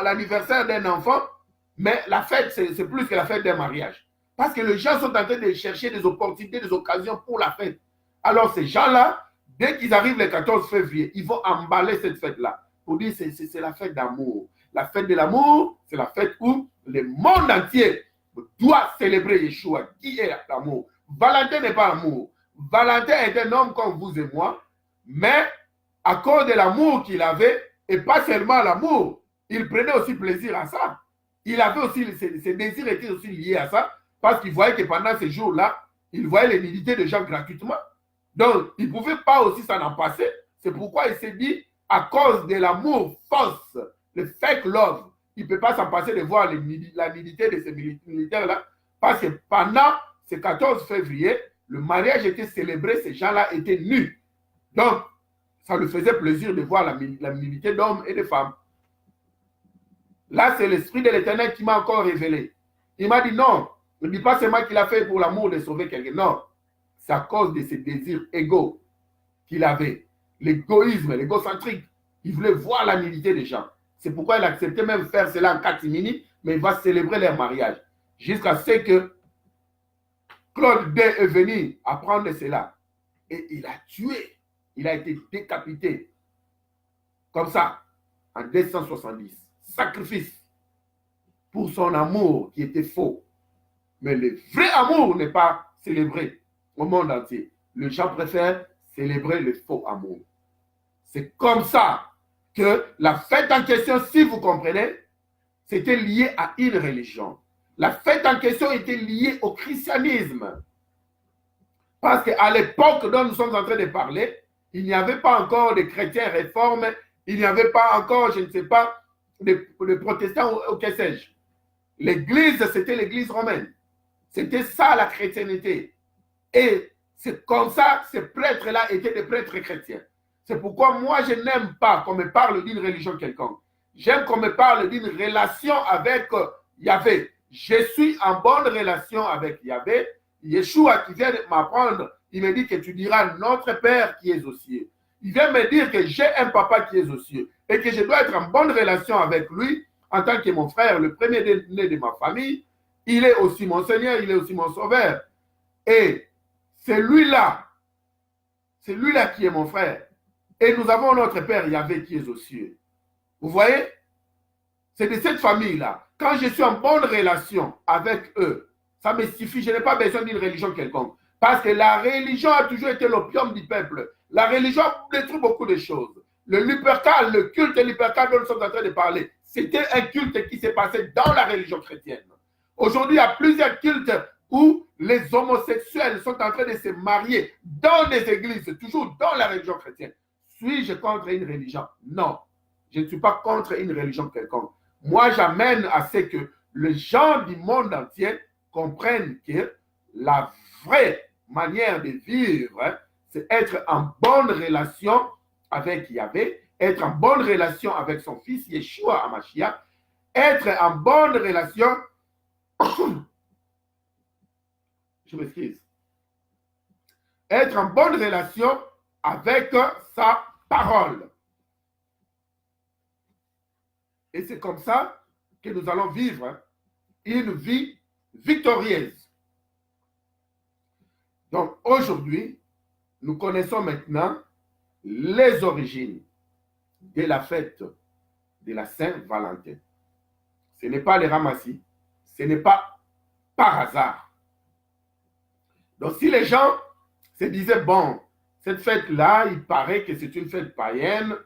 l'anniversaire d'un enfant, mais la fête, c'est plus que la fête d'un mariage. Parce que les gens sont en train de chercher des opportunités, des occasions pour la fête. Alors ces gens-là, dès qu'ils arrivent le 14 février, ils vont emballer cette fête-là pour dire que c'est la fête d'amour. La fête de l'amour, c'est la fête où le monde entier doit célébrer Yeshua, qui est l'amour. Valentin n'est pas l'amour. Valentin est un homme comme vous et moi, mais à cause de l'amour qu'il avait, et pas seulement l'amour, il prenait aussi plaisir à ça. Il avait aussi, ses désirs étaient aussi liés à ça, parce qu'il voyait que pendant ces jours-là, il voyait les nudité de gens gratuitement. Donc, il ne pouvait pas aussi s'en en passer. C'est pourquoi il s'est dit, à cause de l'amour fausse, le fake love, il ne peut pas s'en passer de voir la nudité de ces militaires-là, parce que pendant ce 14 février, le mariage était célébré, ces gens-là étaient nus. Donc, ça lui faisait plaisir de voir la nudité d'hommes et de femmes. Là, c'est l'Esprit de l'Éternel qui m'a encore révélé. Il m'a dit non, ne dis pas seulement qu'il a fait pour l'amour de sauver quelqu'un. Non, c'est à cause de ses désirs égaux qu'il avait. L'égoïsme, l'égocentrique. Il voulait voir la nudité des gens. C'est pourquoi il acceptait même faire cela en catimini, mais il va célébrer leur mariage. Jusqu'à ce que Claude D est venu apprendre cela. Et il a tué. Il a été décapité. Comme ça, en 270. Sacrifice pour son amour qui était faux. Mais le vrai amour n'est pas célébré au monde entier. Les gens préfèrent célébrer le faux amour. C'est comme ça que la fête en question, si vous comprenez, c'était lié à une religion. La fête en question était liée au christianisme. Parce qu'à l'époque dont nous sommes en train de parler, il n'y avait pas encore de chrétiens réformes, il n'y avait pas encore, je ne sais pas, de protestants ou que sais-je. L'église, c'était l'église romaine. C'était ça la chrétienté. Et c'est comme ça, ces prêtres-là étaient des prêtres chrétiens. C'est pourquoi moi, je n'aime pas qu'on me parle d'une religion quelconque. J'aime qu'on me parle d'une relation avec Yahvé. Je suis en bonne relation avec Yahvé. Yeshua qui vient de m'apprendre, il me dit que tu diras notre Père qui est aux cieux. Il vient me dire que j'ai un papa qui est aux cieux et que je dois être en bonne relation avec lui en tant que mon frère, le premier-né de ma famille. Il est aussi mon Seigneur, il est aussi mon Sauveur. Et c'est lui-là qui est mon frère. Et nous avons notre Père Yahvé qui est aux cieux. Vous voyez? C'est de cette famille-là. Quand je suis en bonne relation avec eux, ça me suffit. Je n'ai pas besoin d'une religion quelconque. Parce que la religion a toujours été l'opium du peuple. La religion détruit beaucoup de choses. Le Lupercal, le culte Lupercal dont nous sommes en train de parler, c'était un culte qui s'est passé dans la religion chrétienne. Aujourd'hui, il y a plusieurs cultes où les homosexuels sont en train de se marier dans des églises, toujours dans la religion chrétienne. Suis-je contre une religion? Non. Je ne suis pas contre une religion quelconque. Moi, j'amène à ce que les gens du monde entier comprennent que la vraie manière de vivre, c'est être en bonne relation avec Yahvé, être en bonne relation avec son fils Yeshua HaMashiach, être en bonne relation, je m'excuse, être en bonne relation avec sa parole. Et c'est comme ça que nous allons vivre une vie victorieuse. Donc aujourd'hui, nous connaissons maintenant les origines de la fête de la Saint-Valentin. Ce n'est pas les ramassis, ce n'est pas par hasard. Donc si les gens se disaient, bon, cette fête-là, il paraît que c'est une fête païenne,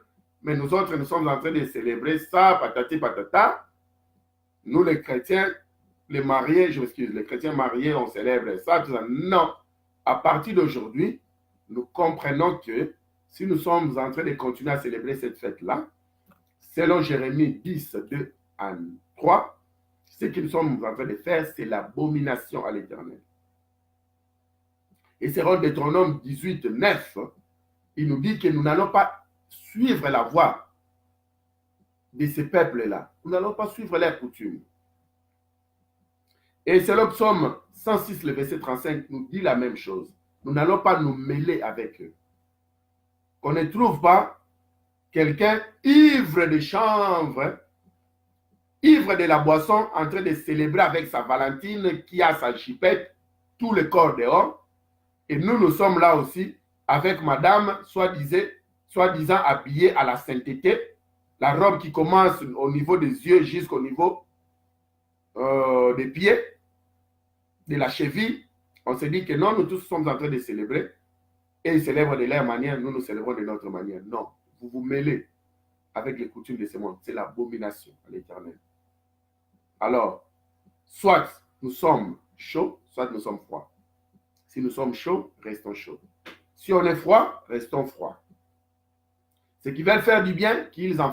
mais nous autres, nous sommes en train de célébrer ça, patati patata. Nous, les chrétiens, les mariés, je m'excuse, les chrétiens mariés, on célèbre ça, tout ça. Non. À partir d'aujourd'hui, nous comprenons que si nous sommes en train de continuer à célébrer cette fête-là, selon Jérémie 10, 2 à 3, ce que nous sommes en train de faire, c'est l'abomination à l'Éternel. Et selon Deutéronome 18, 9, il nous dit que nous n'allons pas suivre la voie de ces peuples-là. Nous n'allons pas suivre leurs coutumes. Et c'est le psaume 106, le verset 35, nous dit la même chose. Nous n'allons pas nous mêler avec eux. Qu'on ne trouve pas quelqu'un ivre de chanvre, ivre de la boisson, en train de célébrer avec sa Valentine qui a sa chipette, tout le corps dehors. Et nous sommes là aussi avec madame, soi-disant habillée à la sainteté, la robe qui commence au niveau des yeux jusqu'au niveau des pieds, de la cheville. On se dit que non, nous tous sommes en train de célébrer. Et ils célèbrent de leur manière, nous célébrons de notre manière. Non, vous vous mêlez avec les coutumes de ce monde. C'est l'abomination à l'Éternel. Alors, soit nous sommes chauds, soit nous sommes froids. Si nous sommes chauds, restons chauds. Si on est froid, restons froids. Ceux qui veulent faire du bien, qu'ils en